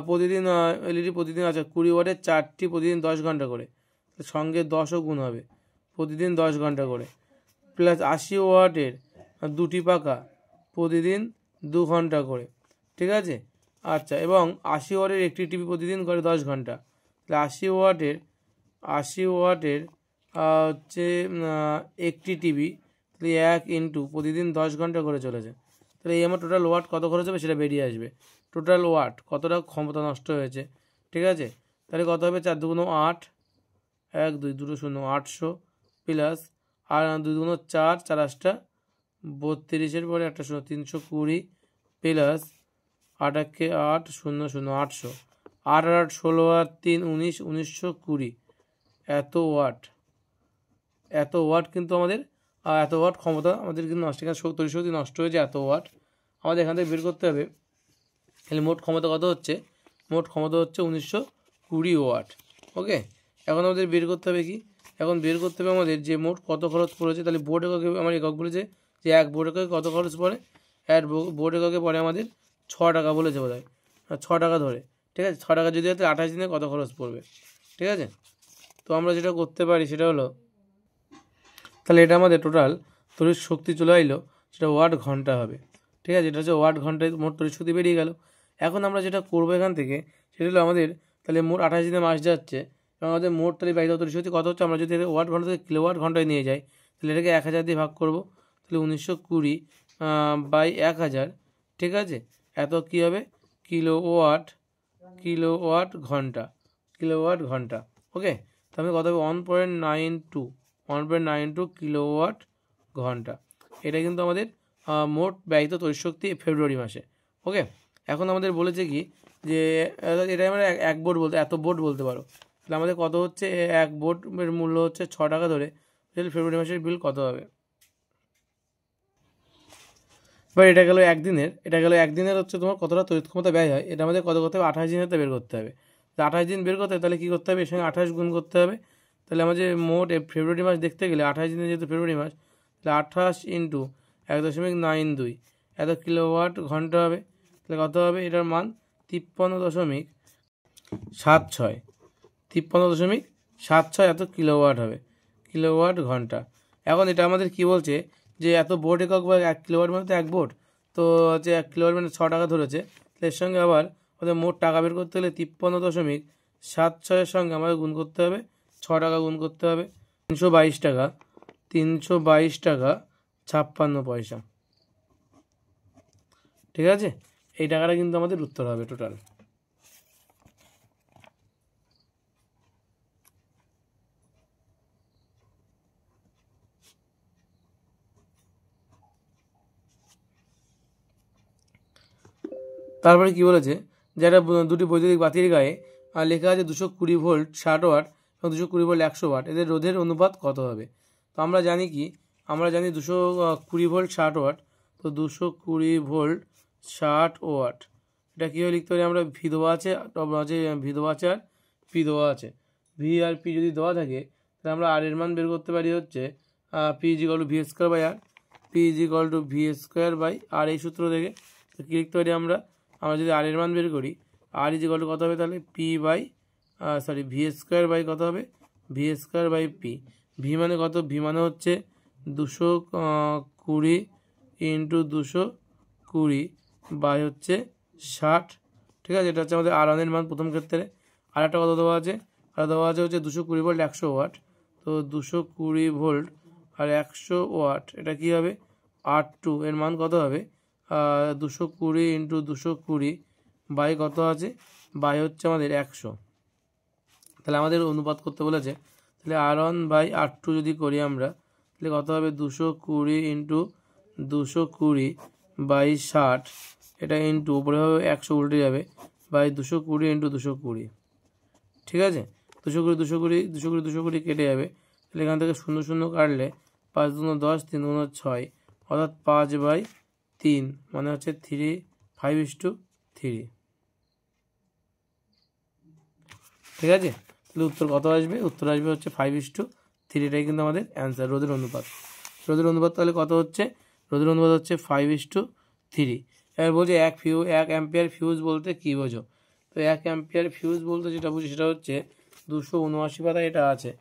প্রতিদিন এলইডি প্রতিদিন, আচ্ছা 20 ওয়াটের 4টি প্রতিদিন 10 ঘন্টা করে, সঙ্গে 10ও গুণ হবে, প্রতিদিন 10 ঘন্টা করে, প্লাস 80 ওয়াটের 2টি পাখা প্রতিদিন 2 ঘন্টা করে, ঠিক আছে। আচ্ছা, এবং 80 ওয়াটের একটি টিভি প্রতিদিন করে 10 ঘন্টা, তাহলে 80 ওয়াটের হচ্ছে একটি টিভি, তাহলে 1 × প্রতিদিন 10 ঘন্টা করে চলেছে, তাহলে এই আমার টোটাল ওয়াট কত খরচ হবে সেটা বেরিয়ে আসবে, টোটাল ওয়াট কতটা ক্ষমতা নষ্ট হয়েছে, ঠিক আছে। তাহলে কত হবে, 4 × 2 = 8, 1 2 2 0 800, প্লাস আর 2 × 4 4 8 32, পরে একটা 0 320, প্লাস 8 1 8 0 0 800, 8 8 16 আর 3 19 1920, এত ওয়াট কিন্তু আমাদের, এত ওয়াট ক্ষমতা আমাদের কিন্তু নষ্ট, এখানে তড়িৎশক্তি নষ্ট হয়েছে এত ওয়াট, আমাদের এখান থেকে বের করতে হবে। তাহলে মোট ক্ষমতা কত হচ্ছে, মোট ক্ষমতা হচ্ছে 1920 ওয়াট, ওকে। এখন আমাদের বের করতে হবে কি, এখন বের করতে হবে আমাদের যে মোট কত খরচ পড়েছে, তাহলে বোর্ড এককে আমার একক বলেছে যে এক বোর্ড এককে কত খরচ পড়ে, এক বোর্ড এককে পড়ে আমাদের 6 টাকা বলেছে বোধ হয়, 6 টাকা ধরে, ঠিক আছে। 6 টাকা যদি হয় তাহলে 28 দিনে কত খরচ পড়বে, ঠিক আছে। তো আমরা যেটা করতে পারি সেটা হলো, তাহলে এটা আমাদের টোটাল তড়িৎ শক্তি চলে আইলো, সেটা ওয়াট ঘন্টা হবে, ঠিক আছে। এটা হচ্ছে ওয়াট ঘন্টায় মোট তড়িৎ শক্তি বেরিয়ে গেল। এখন আমরা যেটা করবো এখান থেকে সেটা হলো আমাদের, তাহলে মোট 28 দিনে মাস যাচ্ছে, এবং আমাদের মোট তাহলে ব্যয়িত তড়িৎ শক্তি কত হচ্ছে, আমরা যদি ওয়াট ঘন্টা থেকে কিলোওয়াট ঘন্টায় নিয়ে যাই, তাহলে এটাকে 1000 দিয়ে ভাগ করবো, তাহলে 1920 বাই 1000, ঠিক আছে। এত কী হবে, কিলোওয়াট ঘন্টা, ওকে। তাহলে কত হবে, 1.92 কিলোওয়াট ঘন্টা, এটা কিন্তু আমাদের মোট ব্যয়িত তড়িৎশক্তি ফেব্রুয়ারি মাসে, ওকে। এখন আমাদের বলেছে কি যে এটা আমরা এক বোর্ড বলতে, এত বোর্ড বলতে পারো, তাহলে আমাদের কত হচ্ছে, এক বোর্ডের মূল্য হচ্ছে 6 টাকা ধরে, তাহলে ফেব্রুয়ারি মাসের বিল কত হবে। এবার এটা গেল একদিনের হচ্ছে তোমার কতটা তড়িৎ ক্ষমতা ব্যয় হয়, এটা আমাদের কত করতে হবে, 28 দিনেতে বের করতে হবে। 28 দিন বের করতে হবে, তাহলে কী করতে হবে, এর সঙ্গে 28 গুণ করতে হবে, তাহলে আমাদের মোট ফেব্রুয়ারি মাস দেখতে গেলে 28 দিনে যেহেতু ফেব্রুয়ারি মাস, তাহলে 28 × 1.92 এত কিলোওয়াট ঘন্টা হবে, তাহলে কত হবে, এটার মান 53.76 এত কিলোওয়াট হবে, কিলোওয়াট ঘন্টা। এখন এটা আমাদের কি বলছে যে এত বোর্ড একক বা 1 কিলোওয়াট মানে তো 1 বোর্ড, তো হচ্ছে 1 কিলোওয়াট মানে 6 টাকা ধরেছে, তাহলে এর সঙ্গে আবার আমাদের মোট টাকা বের করতে হলে 53.76 সঙ্গে আমাদের গুণ করতে হবে, 6 টাকা গুণ করতে হবে, 322 টাকা 56 পয়সা, ঠিক আছে। এই টাকাটা কিন্তু আমাদের উত্তর হবে টোটাল। তারপরে কি বলেছে, যেটা দুটি বৈদ্যুতিক বাতির গায়ে লেখা আছে 220 ভোল্ট 60 ওয়াট এবং 220 ভোল্ট 100 ওয়াট, এদের রোধের অনুপাত কত হবে। তো আমরা জানি 220 ভোল্ট 60 ওয়াট, তো 220 ভোল্ট 60 ওয়াট, এটা কীভাবে লিখতে পারি আমরা, ভি দেওয়া আছে আর পি দেওয়া আছে, ভি আর পি যদি দেওয়া থাকে তাহলে আমরা আর এর মান বের করতে পারি হচ্ছে P = V square by R, P = V square by R, এই সূত্র থেকে কী লিখতে পারি আমরা যদি আর এর মান বের করি, আর কত হবে, তাহলে ভি স্কোয়ার বাই কত হবে, V square by P. V মানে কত, ভি মানে হচ্ছে 220 × 220 বাই হচ্ছে 60, ঠিক আছে। এটা হচ্ছে আমাদের আর ওয়ানের মান প্রথম ক্ষেত্রে। আর একটা কত দেওয়া আছে, হচ্ছে 220 ভোল্ট 100 ওয়াট, তো 220 ভোল্ট আর 100 ওয়াট, এটা কী হবে, R2 এর মান কত হবে, 220 × 220 বাই কত আছে, বাই হচ্ছে আমাদের 100, তাহলে আমাদের অনুপাত করতে বলেছে, তাহলে R1 বাই R2 যদি করি আমরা, তাহলে কত হবে, 220 × 220 বাই 60, এটা ইন্টু উপরে হবে 100 উল্টে যাবে, বাই 220 × 220, ঠিক আছে। 220 কেটে যাবে, তাহলে এখান থেকে 0 0 কাটলে 5 × 2 = 10, 3 × 6, অর্থাৎ 5/3, মানে হচ্ছে 5:3, ঠিক আছে। তাহলে উত্তর কত আসবে, উত্তর আসবে হচ্ছে 5:3, এটাই কিন্তু আমাদের অ্যান্সার, রোধের অনুপাত। তাহলে কত হচ্ছে, রোধের অনুপাত হচ্ছে 5:3। এবার বলছে এক অ্যাম্পিয়ার ফিউজ বলতে কী বোঝো? তো 1 অ্যাম্পিয়ার ফিউজ বলতে যেটা বুঝি সেটা হচ্ছে 279 পাতা এটা আছে,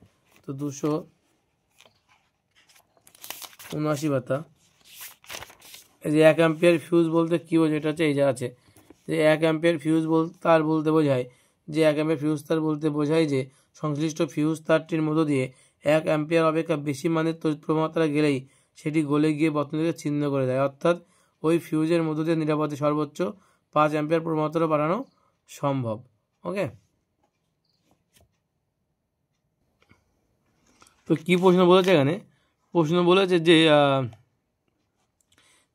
তো 279 পাতা। এই যে 1 অ্যাম্পিয়ার ফিউজ বলতে কী বোঝো, এটা হচ্ছে এই যে আছে যে 1 অ্যাম্পিয়ার ফিউজ তার বলতে বোঝায় যে 1 অ্যাম্পিয়ার ফিউজ তার বলতে বোঝায় যে সংশ্লিষ্ট ফিউজ তারটির মধ্য দিয়ে 1 অ্যাম্পিয়ার অপেক্ষা বেশি মানের তড়িৎ প্রবাহমাত্রা গেলেই সেটি গলে গিয়ে বর্তনীকে ছিন্ন করে দেয়, অর্থাৎ ওই ফিউজের মধ্য দিয়ে নিরাপদে সর্বোচ্চ 5 অ্যাম্পিয়ার প্রবাহমাত্রা বাড়ানো সম্ভব। ওকে, তো কী প্রশ্ন বলেছে এখানে? প্রশ্ন বলেছে যে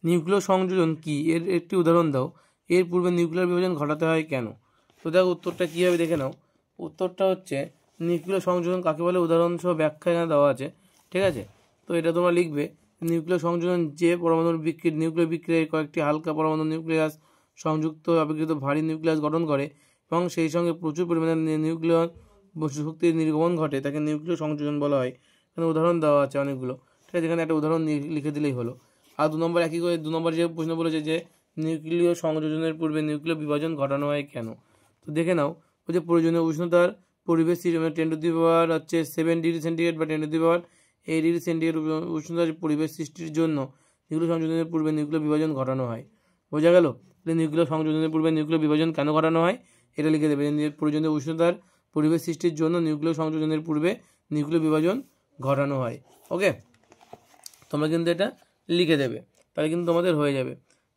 নিউক্লিয় সংযোজন কি, এর একটি উদাহরণ দাও। এর পূর্বে নিউক্লিয়ার বিভাজন ঘটাতে হয় কেন? তো দেখো উত্তরটা কী হবে দেখে নাও। উত্তরটা হচ্ছে নিউক্লিয় সংযোজন কাকে বলে উদাহরণসহ ব্যাখ্যা এখানে দেওয়া আছে, ঠিক আছে? তো এটা তোমরা লিখবে নিউক্লিয় সংযোজন যে পরমাণুর নিউক্লিয় বিক্রিয়ায় কয়েকটি হালকা পরমাণু নিউক্লিয়াস সংযুক্ত অপেক্ষিত ভারী নিউক্লিয়াস গঠন করে এবং সেই সঙ্গে প্রচুর পরিমাণে নিউক্লিয়ন শক্তির নির্গমন ঘটে, তাকে নিউক্লিয় সংযোজন বলা হয়। এখানে উদাহরণ দেওয়া আছে অনেকগুলো, ঠিক আছে? এখানে একটা উদাহরণ লিখে দিলেই হলো। আর 2 নম্বর একই করে 2 নম্বর যে প্রশ্ন বলেছে যে নিউক্লিয় সংযোজনের পূর্বে নিউক্লিয় বিভাজন ঘটানো হয় কেন? তো দেখে নাও, ওই যে প্রয়োজনীয় উষ্ণতার পরিবেশ 10⁻7 ডিগ্রি সেন্টিগ্রেড বা 10⁸8 ডিগ্রি সেন্টিগ্রেড উষ্ণতার পরিবেশ সৃষ্টির জন্য নিউক্লিয় সংযোজনের পূর্বে নিউক্লিয় বিভাজন ঘটানো হয়। বোঝা গেল? নিউক্লিয় সংযোজনের পূর্বে নিউক্লিয় বিভাজন কেন ঘটানো হয় এটা লিখে দেবে। প্রয়োজনীয় উষ্ণতার পরিবেশ সৃষ্টির জন্য নিউক্লিয় সংযোজনের পূর্বে নিউক্লিয় বিভাজন ঘটানো হয়। ওকে, তোমরা কিন্তু এটা লিখে দেবে, তাহলে কিন্তু তোমাদের হয়ে যাবে।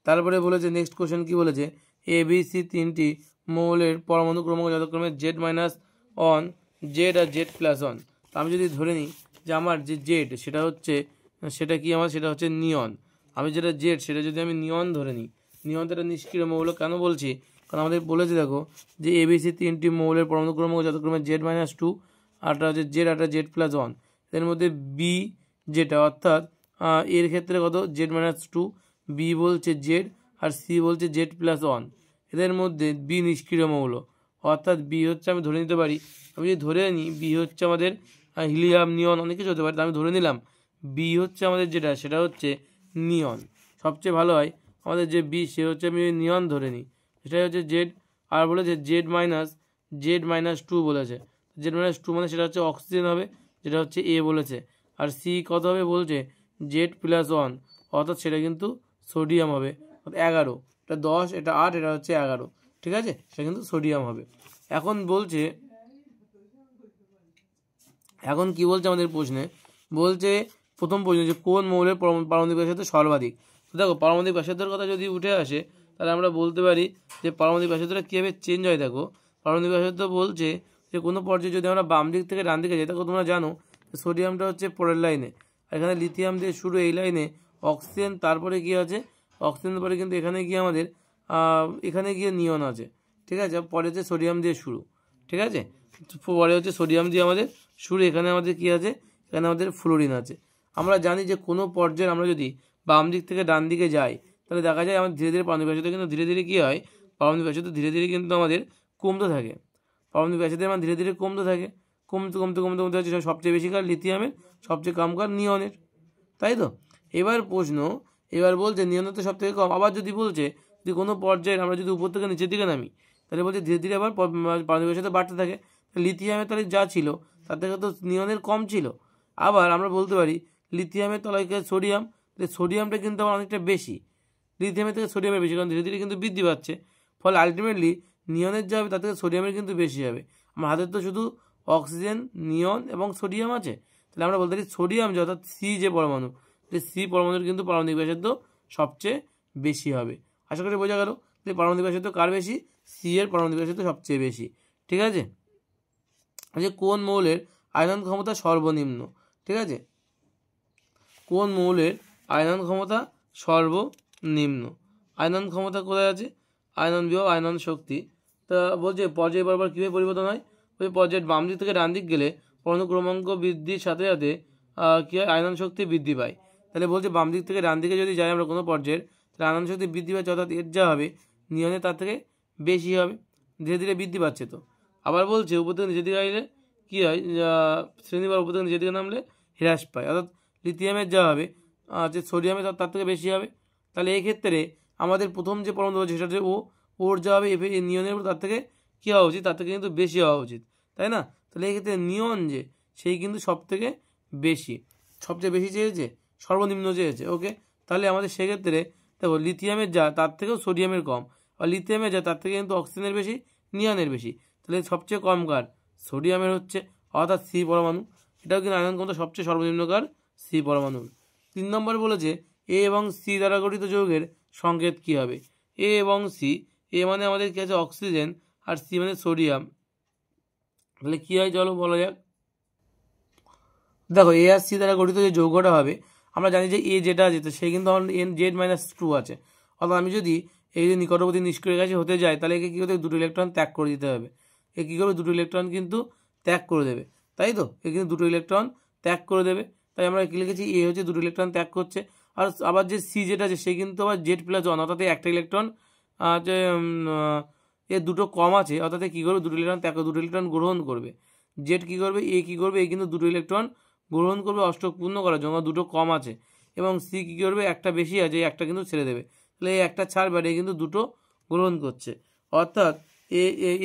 তারপরে বলেছে নেক্সট কোশ্চেন কি বলেছে, ABC 3টি মৌলের পরমাণু ক্রমাঙ্ক যথাক্রমে Z-1, Z আর Z+1। তো আমি যদি ধরে নিই যে আমার যে জেড সেটা কি আমার সেটা হচ্ছে নিয়ন, আমি যেটা জেড সেটা যদি আমি নিয়ন ধরে নিই, নিয়ন তো এটা নিষ্ক্রিয় মৌল। কেন বলছি? কারণ আমাদের বলেছে দেখো যে ABC 3টি মৌলের পরমাণু ক্রমাঙ্ক যথাক্রমে Z-2, আরটা হচ্ছে জেড, আরটা Z+1। এর মধ্যে বি যেটা অর্থাৎ এর ক্ষেত্রে কত Z-2, বি বলছে জেড আর সি বলছে Z+1। এদের মধ্যে বি নিষ্ক্রিয় মৌল, অর্থাৎ বি হচ্ছে আমি ধরে নিতে পারি, আমি যদি ধরে নিই বি হচ্ছে আমাদের হিলিয়াম, নিয়ন, অনেক কিছু হতে পারে, আমি ধরে নিলাম বি হচ্ছে আমাদের যেটা সেটা হচ্ছে নিয়ন। সবচেয়ে ভালো হয় আমাদের যে বি সে হচ্ছে আমি নিয়ন ধরে নিই, সেটাই হচ্ছে জেড। আর বলেছে Z-2 বলেছে, Z-2 মানে সেটা হচ্ছে অক্সিজেন হবে, যেটা হচ্ছে এ বলেছে। আর সি কত হবে বলছে Z+1, অর্থাৎ সেটা কিন্তু সোডিয়াম হবে। 11, এটা 10, এটা 8, এটা হচ্ছে 11, ঠিক আছে? সেটা কিন্তু সোডিয়াম হবে। এখন বলছে, এখন কি বলছে আমাদের প্রশ্নে, বলছে প্রথম প্রশ্ন যে কোন মৌলের পারমাণবিক ব্যাসার্ধ সর্বাধিক। তো দেখো পারমাণবিক ব্যাসার্ধের কথা যদি উঠে আসে তাহলে আমরা বলতে পারি যে পারমাণবিক ব্যাসার্ধটা কীভাবে চেঞ্জ হয়। দেখো পারমাণবিক ব্যাসার্ধ বলছে যে কোনো পর্যায়ে যদি আমরা বাম দিক থেকে ডান দিকে যাই, দেখো তোমরা জানো সোডিয়ামটা হচ্ছে পরের লাইনে, আর এখানে লিথিয়াম দিয়ে শুরু, এই লাইনে অক্সিজেন, তারপরে কি আছে অক্সিজেনের পরে কিন্তু এখানে গিয়ে আমাদের এখানে গিয়ে নিয়ন আছে, ঠিক আছে? পরে হচ্ছে সোডিয়াম দিয়ে শুরু, ঠিক আছে? পরে হচ্ছে সোডিয়াম দিয়ে আমাদের শুরু, এখানে আমাদের কি আছে, এখানে আমাদের ফ্লোরিন আছে। আমরা জানি যে কোনো পর্যায়ে আমরা যদি বাম দিক থেকে ডান দিকে যাই তাহলে দেখা যায় আমাদের ধীরে ধীরে পারমাণবিক ব্যাসার্ধ কিন্তু ধীরে ধীরে কী হয়, পারমাণবিক ব্যাসার্ধ ধীরে ধীরে কিন্তু আমাদের কমতে থাকে, পারমাণবিক ব্যাসার্ধ মানে ধীরে ধীরে কমতে থাকে, কমতে কমতে কমতে কমতে হচ্ছে সবচেয়ে বেশি কার লিথিয়ামের, সবচেয়ে কম কার নিয়নের, তাই তো? এবার প্রশ্ন, এবার বলছে নিয়নের তো সব থেকে কম, আবার যদি বলছে যদি কোনো পর্যায়ে আমরা যদি উপর থেকে নিচের দিকে নামি তাহলে বলছে ধীরে ধীরে আবার পারমাণবিক ব্যাসার্ধ বাড়তে থাকে। লিথিয়ামের তাহলে যা ছিল তার থেকে তো নিয়নের কম ছিল। আবার আমরা বলতে পারি লিথিয়ামের তলায় সোডিয়াম, সোডিয়ামটা কিন্তু আবার অনেকটা বেশি, লিথিয়ামের থেকে সোডিয়ামের বেশি, কারণ ধীরে ধীরে কিন্তু বৃদ্ধি পাচ্ছে, ফলে আলটিমেটলি নিয়নের যা হবে তার থেকে সোডিয়ামের কিন্তু বেশি হবে। আমার হাতের তো শুধু অক্সিজেন, নিয়ন এবং সোডিয়াম আছে, তাহলে আমরা বলতে পারি সোডিয়াম যে অর্থাৎ সি যে পরমাণু, যে সি পরমাণুর কিন্তু পারমাণবিক ব্যাসার্ধ সবচেয়ে বেশি হবে। আশা করি বোঝা গেল যে পারমাণবিক ব্যাসার্ধ কার বেশি, সি এর পারমাণবিক ব্যাসার্ধ সবচেয়ে বেশি, ঠিক আছে? যে কোন মৌলের আয়নন ক্ষমতা সর্বনিম্ন, ঠিক আছে? কোন মৌলের আয়নন ক্ষমতা সর্বনিম্ন, আয়নন ক্ষমতা কোথায় আছে, আয়নন বিভব, আয়নন শক্তি। তা বলছে পর্যায় বরাবর কীভাবে পরিবর্তন হয়, ওই পর্যায়ের বাম দিক থেকে ডান দিক গেলে পরমাণু ক্রমাঙ্ক বৃদ্ধির সাথে সাথে কী হয়, আয়নন শক্তি বৃদ্ধি পায়। তাহলে বলছে বাম দিক থেকে ডান দিকে যদি যাই আমরা কোনো পর্যায়ের, তাহলে আয়নন শক্তি বৃদ্ধি পাচ্ছে, অর্থাৎ এর যা হবে নিয়নে তার থেকে বেশি হবে, ধীরে ধীরে বৃদ্ধি পাচ্ছে। তো আবার বলছে উপর থেকে নিচের দিকে আইলে কী হয়, শ্রেণী বা উপর থেকে নিচের দিকে নামলে হ্রাস পায়, অর্থাৎ লিথিয়ামের যা হবে যে সোডিয়ামে তার থেকে বেশি হবে। তাহলে এই ক্ষেত্রে আমাদের প্রথম যে পরমাণু রয়েছে সেটা হচ্ছে ওর যা হবে নিয়নের উপর তার থেকে কী হওয়া উচিত, তার থেকে কিন্তু বেশি হওয়া উচিত, তাই না? তাহলে এই ক্ষেত্রে নিয়ন যে সেই কিন্তু সব থেকে বেশি, সবচেয়ে বেশি চেয়েছে, সর্বনিম্ন চেয়েছে। ওকে, তাহলে আমাদের সেক্ষেত্রে দেখো লিথিয়ামের যা তার থেকেও সোডিয়ামের কম, আর লিথিয়ামের যা তার থেকে কিন্তু অক্সিজেনের বেশি, নিয়নের বেশি। তাহলে সবচেয়ে কম কার? সোডিয়ামের হচ্ছে, অর্থাৎ সি পরমাণু। এটাও কিন্তু আয়ন ক্ষমতা সবচেয়ে সর্বনিম্ন কার? সি পরমাণুর। 3 নম্বর বলেছে এ এবং সি দ্বারা গঠিত যৌগের সংকেত কী হবে? এ এবং সি, এ মানে আমাদের কী আছে? অক্সিজেন, আর সি মানে সোডিয়াম। তাহলে কী হয় চলো বলা যাক। দেখো এ আর সি দ্বারা গঠিত যে যৌগটা হবে, আমরা জানি যে এ যেটা আছে সে কিন্তু আমার N(Z-2) আছে। অর্থাৎ আমি যদি এই যে নিকটবর্তী নিষ্ক্রিয় গ্যাসে হতে যায়, তাহলে একে কী করতে হবে? দুটো ইলেকট্রন ত্যাগ করে দিতে হবে। এ কী করবে? দুটো ইলেকট্রন কিন্তু ত্যাগ করে দেবে, তাই তো? এ কিন্তু দুটো ইলেকট্রন ত্যাগ করে দেবে। তাই আমরা কী লিখেছি? এ হচ্ছে দুটো ইলেকট্রন ত্যাগ করছে। আর আবার যে সি যেটা আছে সে কিন্তু আবার Z+1, অর্থাৎ একটা ইলেকট্রন যে এর দুটো কম আছে, অর্থাৎ কী করবে? দুটো ইলেকট্রন ত্যাগ, দুটো ইলেকট্রন গ্রহণ করবে। জেড কী করবে? এ কী করবে? এ কিন্তু দুটো ইলেকট্রন গ্রহণ করবে অষ্টক পূর্ণ করার জন্য, দুটো কম আছে। এবং সি কী করবে? একটা বেশি আছে, একটা কিন্তু ছেড়ে দেবে। তাহলে এই একটা ছাড়বে, আর এ কিন্তু দুটো গ্রহণ করছে। অর্থাৎ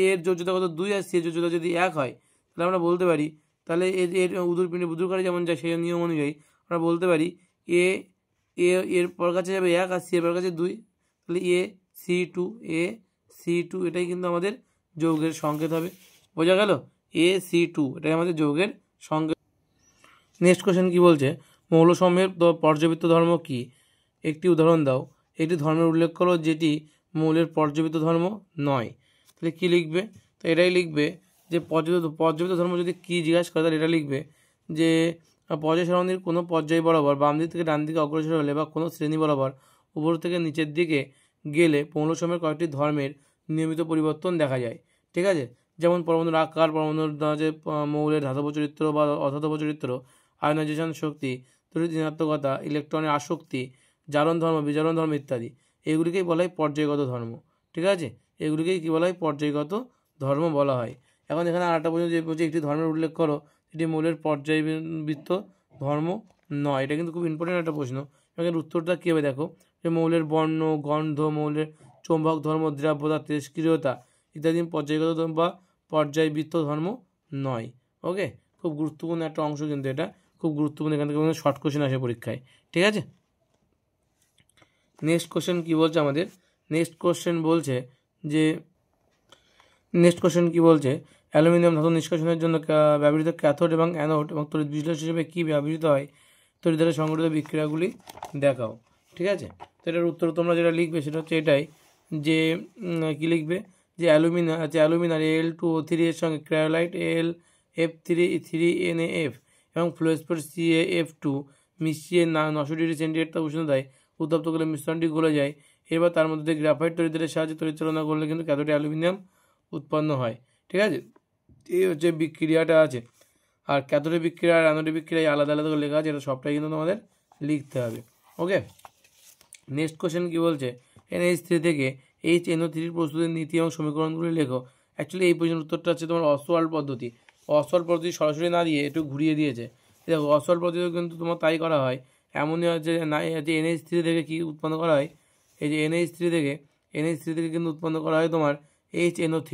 এর যোজ্যতা কত? 2, আর সি এর যোজ্যতা যদি 1 হয়, তাহলে আমরা বলতে পারি, তাহলে এর উদুরপিণ্ডে বুদুরকারে যেমন যায় সেই নিয়ম অনুযায়ী আমরা বলতে পারি এ এর পর কাছে যাবে 1, আর সি এর পর কাছে 2। তাহলে AC2, AC2 এটাই কিন্তু আমাদের যৌগের সংকেত হবে। বোঝা গেল? AC2 এটাই আমাদের যৌগের সংকেত। নেক্সট কোশ্চেন কি বলছে? মৌলসমূহের পর্যাবৃত্ত ধর্ম কি? একটি উদাহরণ দাও। একটি ধর্মের উল্লেখ করো যেটি মৌলের পর্যাবৃত্ত ধর্ম নয়। তাহলে কী লিখবে? তো এটাই লিখবে যে পর্যাবৃত্ত ধর্ম যদি কী জিজ্ঞাসা করে, তাহলে এটা লিখবে যে পর্যায় সারণীর কোনো পর্যায় বরাবর বাম দিক থেকে ডান দিকে অগ্রসর হলে বা কোনো শ্রেণী বরাবর উপর থেকে নিচের দিকে গেলে মৌলসমূহের কয়েকটি ধর্মের নিয়মিত পরিবর্তন দেখা যায়। ঠিক আছে? যেমন পরমাণুর আকার, পরমাণুর যে মৌলের ধাতব চরিত্র বা অধাতব চরিত্র, আয়নাইজেশন শক্তি, তড়িৎ ঋণাত্মকতা, ইলেকট্রনের আসক্তি, জারণ ধর্ম, বিজারণ ধর্ম ইত্যাদি, এগুলিকেই বলা হয় পর্যায়গত ধর্ম। ঠিক আছে? এগুলিকেই কী বলা হয়? পর্যায়গত ধর্ম বলা হয়। এখন এখানে আরেকটা প্রশ্ন যে বলছে একটি ধর্মের উল্লেখ করো এটি মৌলের পর্যায়বৃত্ত ধর্ম নয়। এটা কিন্তু খুব ইম্পর্টেন্ট একটা প্রশ্ন। এখানে উত্তরটা কী হবে দেখো, যে মৌলের বর্ণ, গন্ধ, মৌলের চৌম্বক ধর্ম, দ্রাব্যতা, তেজস্ক্রিয়তা ইত্যাদি পর্যায়গত বা পর্যায়বৃত্ত ধর্ম নয়। ওকে, খুব গুরুত্বপূর্ণ একটা অংশ কিন্তু এটা, খুব গুরুত্বপূর্ণ। এখান থেকে শর্ট কোশ্চেন আসে পরীক্ষায়। ঠিক আছে? নেক্সট কোশ্চেন কী বলছে আমাদের? নেক্সট কোশ্চেন বলছে অ্যালুমিনিয়াম ধাতু নিষ্কাশনের জন্য ব্যবহৃত ক্যাথোড এবং অ্যানোড এবং তড়িৎ বিশ্লেষক হিসেবে কী ব্যবহৃত হয়? তড়িৎ দ্বারা সংঘটিত বিক্রিয়াগুলি দেখাও। ঠিক আছে? তো এটার উত্তর তোমরা যেটা লিখবে সেটা হচ্ছে এটাই, যে কী লিখবে? যে অ্যালুমিনার Al2O3 এর সঙ্গে ক্রায়োলাইট AlF3NAF এবং ফ্লোরোস্পোর CaF2 মিশিয়ে 900 ডিগ্রি সেন্টিগ্রেড উষ্ণতায় উত্তপ্ত করলে মিশ্রণটি গলে যায়। এরপর তার মধ্যে দিয়ে গ্রাফাইট তড়িৎদ্বারের সাহায্যে তড়িৎচালনা করলে কিন্তু ক্যাথোডে অ্যালুমিনিয়াম উৎপন্ন হয়। ঠিক আছে? এই হচ্ছে বিক্রিয়াটা আছে। আর ক্যাথোডের বিক্রিয়া আর অ্যানোডের বিক্রিয়ায় আলাদা আলাদা করে লেখা আছে, এটা সবটাই কিন্তু তোমাদের লিখতে হবে। ওকে, নেক্সট কোশ্চেন কী বলছে? NH3 থেকে HNO3 প্রস্তুতির নীতি এবং সমীকরণগুলি লেখো। অ্যাকচুয়ালি এই প্রশ্নের উত্তরটা হচ্ছে তোমার অসওয়াল্ড পদ্ধতি। অসওয়াল্ড পদ্ধতি সরাসরি না দিয়ে একটু ঘুরিয়ে দিয়েছে। দেখো অসওয়াল্ড পদ্ধতিও কিন্তু তোমার তাই করা হয়। এমনই হচ্ছে যে NH3 থেকে কী উৎপন্ন করা হয়? এই যে NH3 থেকে কিন্তু উৎপন্ন করা হয় তোমার HNO3।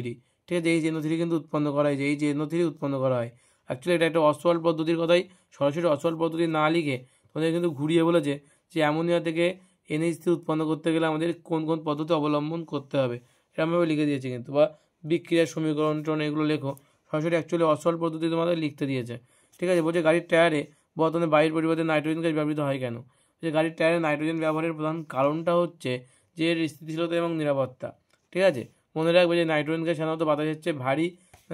ঠিক আছে? HNO3 কিন্তু উৎপন্ন করা হয়, যে HNO3 উৎপন্ন করা হয়। অ্যাকচুয়ালি এটা একটা অসওয়াল্ড পদ্ধতির কথাই, সরাসরি অসওয়াল্ড পদ্ধতি না লিখে তোমাদের কিন্তু ঘুরিয়ে বলেছে যে অ্যামোনিয়া থেকে NH3 উৎপন্ন করতে গেলে আমাদের কোন কোন পদ্ধতি অবলম্বন করতে হবে, এরকমভাবে লিখে দিয়েছে কিন্তু। বা বিক্রিয়ার সমীকরণ এগুলো লেখো। সরাসরি অ্যাকচুয়ালি অসওয়াল্ড পদ্ধতি তোমাদের লিখতে দিয়েছে। ঠিক আছে? বলছে গাড়ির টায়ারে বর্তমানে বায়ুর পরিবর্তে নাইট্রোজেন গ্যাস ব্যবহৃত হয় কেন? যে গাড়ির টায়ারে নাইট্রোজেন ব্যবহারের প্রধান কারণটা হচ্ছে যে এর স্থিতিশীলতা এবং নিরাপত্তা। ঠিক আছে? মনে রাখবে যে নাইট্রোজেন গ্যাস সাধারণত বাতাসের চেয়ে ভারী,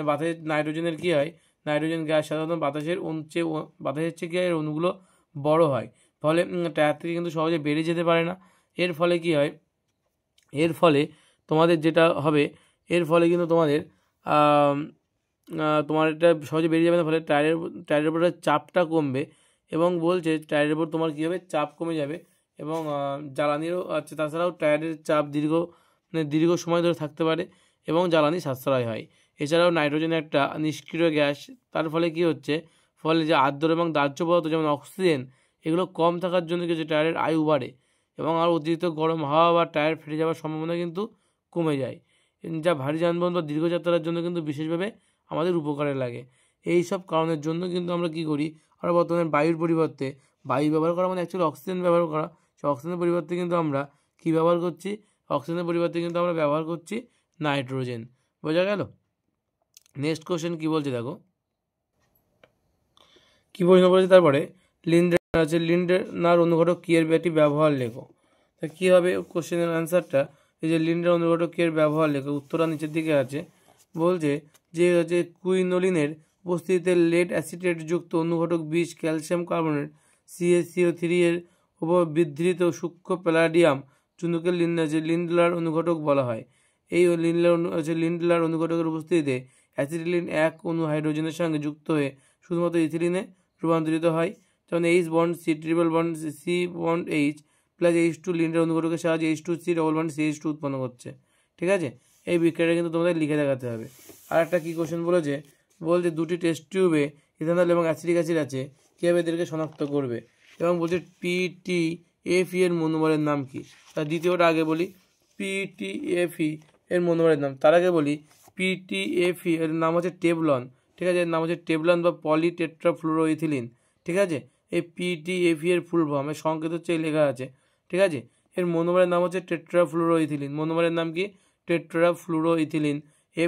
বাতাসের নাইট্রোজেনের কী হয়? নাইট্রোজেন গ্যাস সাধারণত বাতাসের চেয়ে কী হয়? এর অণুগুলো বড় হয়, ফলে টায়ার থেকে কিন্তু সহজে বেরিয়ে যেতে পারে না। এর ফলে কী হয়? এর ফলে তোমাদের যেটা হবে, এর ফলে কিন্তু তোমাদের তোমার এটা সহজে বেরিয়ে যাবে না, ফলে টায়ারের উপরে চাপটা কমবে। এবং বলছে টায়ারের উপর তোমার কী হবে? চাপ কমে যাবে এবং জ্বালানিরও আছে। তাছাড়াও টায়ারের চাপ দীর্ঘ সময় ধরে থাকতে পারে এবং জ্বালানি সাশ্রয় হয়। এছাড়াও নাইট্রোজেন একটা নিষ্ক্রিয় গ্যাস, তার ফলে কী হচ্ছে? ফলে যে আর্দ্র এবং দাহ্য পদার্থ যেমন অক্সিজেন এগুলো কম থাকার জন্য কিছু টায়ারের আয়ু বাড়ে এবং আর অতিরিক্ত গরম হাওয়া বা টায়ার ফেটে যাওয়ার সম্ভাবনা কিন্তু কমে যায়, যা ভারী যানবাহন বা দীর্ঘযাত্রার জন্য কিন্তু বিশেষভাবে আমাদের উপকারে লাগে। এই সব কারণের জন্য কিন্তু আমরা কী করি, আমরা বর্তমানে বায়ুর পরিবর্তে, বায়ু ব্যবহার করা মানে অ্যাকচুয়ালি অক্সিজেন ব্যবহার করা, সেই অক্সিজেনের পরিবর্তে কিন্তু আমরা কী ব্যবহার করছি, অক্সিজেনের পরিবর্তে কিন্তু আমরা ব্যবহার করছি নাইট্রোজেন। বোঝা গেল? নেক্সট কোশ্চেন কী বলছে দেখো, কী প্রশ্ন বলেছে তারপরে, লিন্ডেনার আছে, লিন্ডেনার অনুঘটক কি এর একটি ব্যবহার লেখো। তা কী হবে কোশ্চেনের অ্যান্সারটা, এই যে লিন্ডেনার অনুঘটক কি এর ব্যবহার লেখো, উত্তরটা নিচের দিকে আছে। বলছে যে হচ্ছে কুইনোলিনের উপস্থিতিতে লেড অ্যাসিটেট যুক্ত অনুঘটক বিষ ক্যালসিয়াম কার্বনেট CaCO3 এর উপর বিধৃত সূক্ষ্ম প্যালাডিয়াম চুনুকে লিন্ডলার অনুঘটক বলা হয়। এই লিন্ডলার অনুঘটকের উপস্থিতিতে অ্যাসিটিলিন 1 অণু হাইড্রোজেনের সঙ্গে যুক্ত হয়ে শুধুমাত্র ইথিলিনে রূপান্তরিত হয়, যেমন H bond C triple bond C bond H plus H2 Linder অনুঘটকের সাহায্যে H2C ডবল বন্ড CH2 উৎপন্ন করছে। ঠিক আছে, এই বিক্রিয়াটা কিন্তু তোমাদের লিখে দেখাতে হবে। আর একটা কী কোশ্চেন বলেছে, বলছে দুটি টেস্ট টিউবে ইথানল এবং অ্যাসিটিক অ্যাসিড আছে, কীভাবে এদেরকে শনাক্ত করবে, এবং বলছে PTFE এর মনোমরের নাম কি। তার দ্বিতীয়টা আগে বলি, PTFE এর মনোমরের নাম, তার আগে বলি PTFE এর নাম হচ্ছে টেবলন। ঠিক আছে, এর নাম হচ্ছে টেবলন বা পলিটেট্রাফ্লুরোইথিলিন। ঠিক আছে, এই PTFE এর ফুল ফর্ম, এর সংকেত হচ্ছে এই লেখা আছে। ঠিক আছে, এর মনোমরের নাম হচ্ছে টেট্রাফ্লুরোইথিলিন, মনোমরের নাম কি, tetrafluoroethylene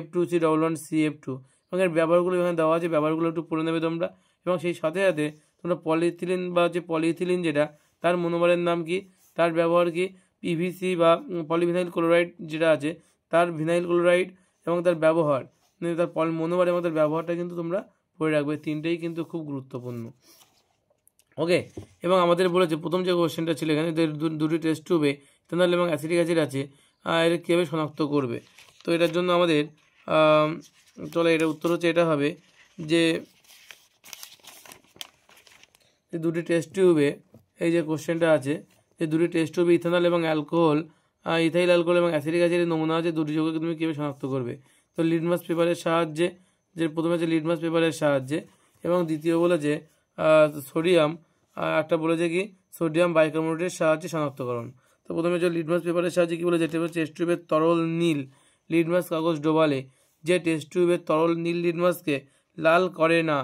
F2C double bond CF2। এবং এর ব্যবহারগুলো এখানে দেওয়া আছে, ব্যবহারগুলো একটু পড়ে নেবে তোমরা। এবং সেই সাথে সাথে তোমরা পলিইথিলিন বা যে পলিইথিলিন যেটা, তার মনোমরের নাম কি, তার ব্যবহার কি, PVC বা পলিভিনাইল ক্লোরাইড যেটা আছে, তার ভিনাইল ক্লোরাইড এবং তার ব্যবহার, তার মনোমর এবং তার ব্যবহারটা কিন্তু তোমরা পড়ে রাখবে। তিনটেই কিন্তু খুব গুরুত্বপূর্ণ। ওকে, এবং আমাদের বলেছে প্রথম যে কোশ্চেনটা ছিল এখানে, দুটি টেস্ট টিউবে ইথানল এবং অ্যাসিটিক অ্যাসিড আছে, এটা কীভাবে শনাক্ত করবে। তো এটার জন্য আমাদের চলো এটা উত্তর হচ্ছে, এটা হবে যে দুটি টেস্ট টিউবে, এই যে কোশ্চেনটা আছে, যে দুটি টেস্ট টিউবে ইথানল এবং অ্যালকোহল, ইথাইল অ্যালকোহল এবং অ্যাসিটিক অ্যাসিডের নমুনা আছে, দুটি যৌগকে তুমি কীভাবে শনাক্ত করবে। তো লিটমাস পেপারের সাহায্যে, যে প্রথমে আছে লিটমাস পেপারের সাহায্যে, এবং দ্বিতীয় বলেছে সোডিয়াম, একটা বলেছে কি সোডিয়াম বাইকার্বনেটের সাহায্যে শনাক্তকরণ। তো প্রথমে যে লিটমাস পেপারের সাহায্যে কী বলেছে, টেস্ট টিউবের তরল নীল লিটমাস কাগজ ডোবালে যে টেস্ট টিউবের তরল নীল লিটমাসকে লাল করে না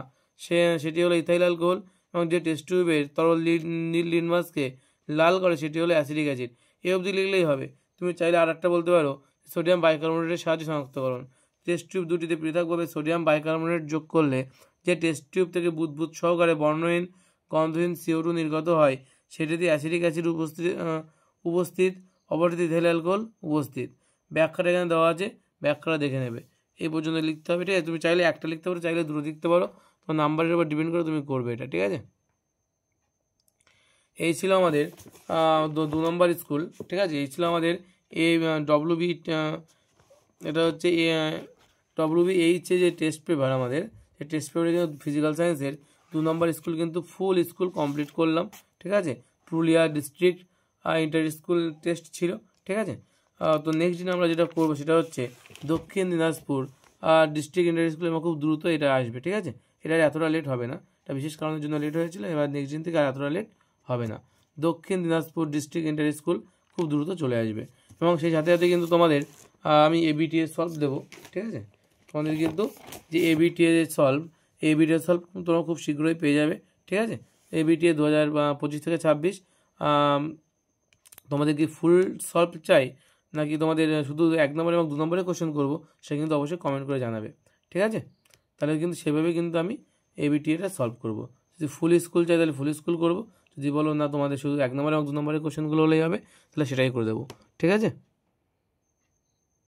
সেটি হলো ইথাইল অ্যালকোহল, এবং যে টেস্ট টিউবের তরল নীল লিটমাসকে লাল করে সেটি হলো অ্যাসিটিক অ্যাসিড। এই অবধি লিখলেই হবে। তুমি চাইলে আর একটা বলতে পারো সোডিয়াম বাইকার্বনেটের সাহায্যে শনাক্তকরণ। টেস্ট টিউব দুটিতে পৃথকভাবে সোডিয়াম বাইকার্বনেট যোগ করলে যে টেস্ট টিউব থেকে বুদবুদ সহকারে বর্ণহীন গন্ধহীন CO2 নির্গত হয়, সেটিতে অ্যাসিটিক অ্যাসিড উপস্থিত, অপরটিতে ইথাইল অ্যালকোহল উপস্থিত। ব্যাখ্যাটা এখানে দেওয়া আছে, ব্যাখ্যাটা দেখে নেবে। এই পর্যন্ত লিখতে হবে। ঠিক আছে, তুমি চাইলে একটা লিখতে পারো, চাইলে দুটো লিখতে পারো, তোমার নাম্বারের উপর ডিপেন্ড করে তুমি করবে এটা। ঠিক আছে, এই ছিল আমাদের 2 নম্বর স্কুল। ঠিক আছে, এই ছিল আমাদের এই WB, এটা হচ্ছে WBH যে টেস্ট পেপার আমাদের, সেই টেস্ট পেপারে কিন্তু ফিজিক্যাল সায়েন্সের 2 নম্বর স্কুল কিন্তু ফুল স্কুল কমপ্লিট করলাম। ঠিক আছে, Purulia district inter school test ছিল। ঠিক আছে, তো নেক্সট দিন আমরা যেটা করবো সেটা হচ্ছে দক্ষিণ দিনাজপুর ডিস্ট্রিক্ট ইন্টার স্কুল, এবং খুব দ্রুত এটা আসবে। ঠিক আছে, এটা এতটা লেট হবে না, এটা বিশেষ কারণের জন্য লেট হয়েছিল, এবার নেক্সট দিন থেকে আর এতটা লেট হবে না। দক্ষিণ দিনাজপুর ডিস্ট্রিক্ট ইন্টার স্কুল খুব দ্রুত চলে আসবে। এবং সেই সাথে সাথে কিন্তু তোমাদের আমি ABTS সলভ দেবো। ঠিক আছে, তোমাদের কিন্তু যে ABTS সলভ তোমরা খুব শীঘ্রই পেয়ে যাবে। ঠিক আছে, ABTS 2025 থেকে 26। তোমাদের কি ফুল সলভ চাই, নাকি তোমাদের শুধু 1 নম্বর এবং 2 নম্বরের কোশ্চেন করবো, সে কিন্তু অবশ্যই কমেন্ট করে জানাবে। ঠিক আছে, তাহলে কিন্তু সেভাবে কিন্তু আমি ABTSটা সলভ করবো। যদি ফুল স্কুল চাই তাহলে ফুল স্কুল করবো, যদি বলো না তোমাদের শুধু 1 নম্বর এবং 2 নম্বরের কোশ্চেনগুলো হলেই হবে, তাহলে সেটাই করে দেবো। ঠিক আছে।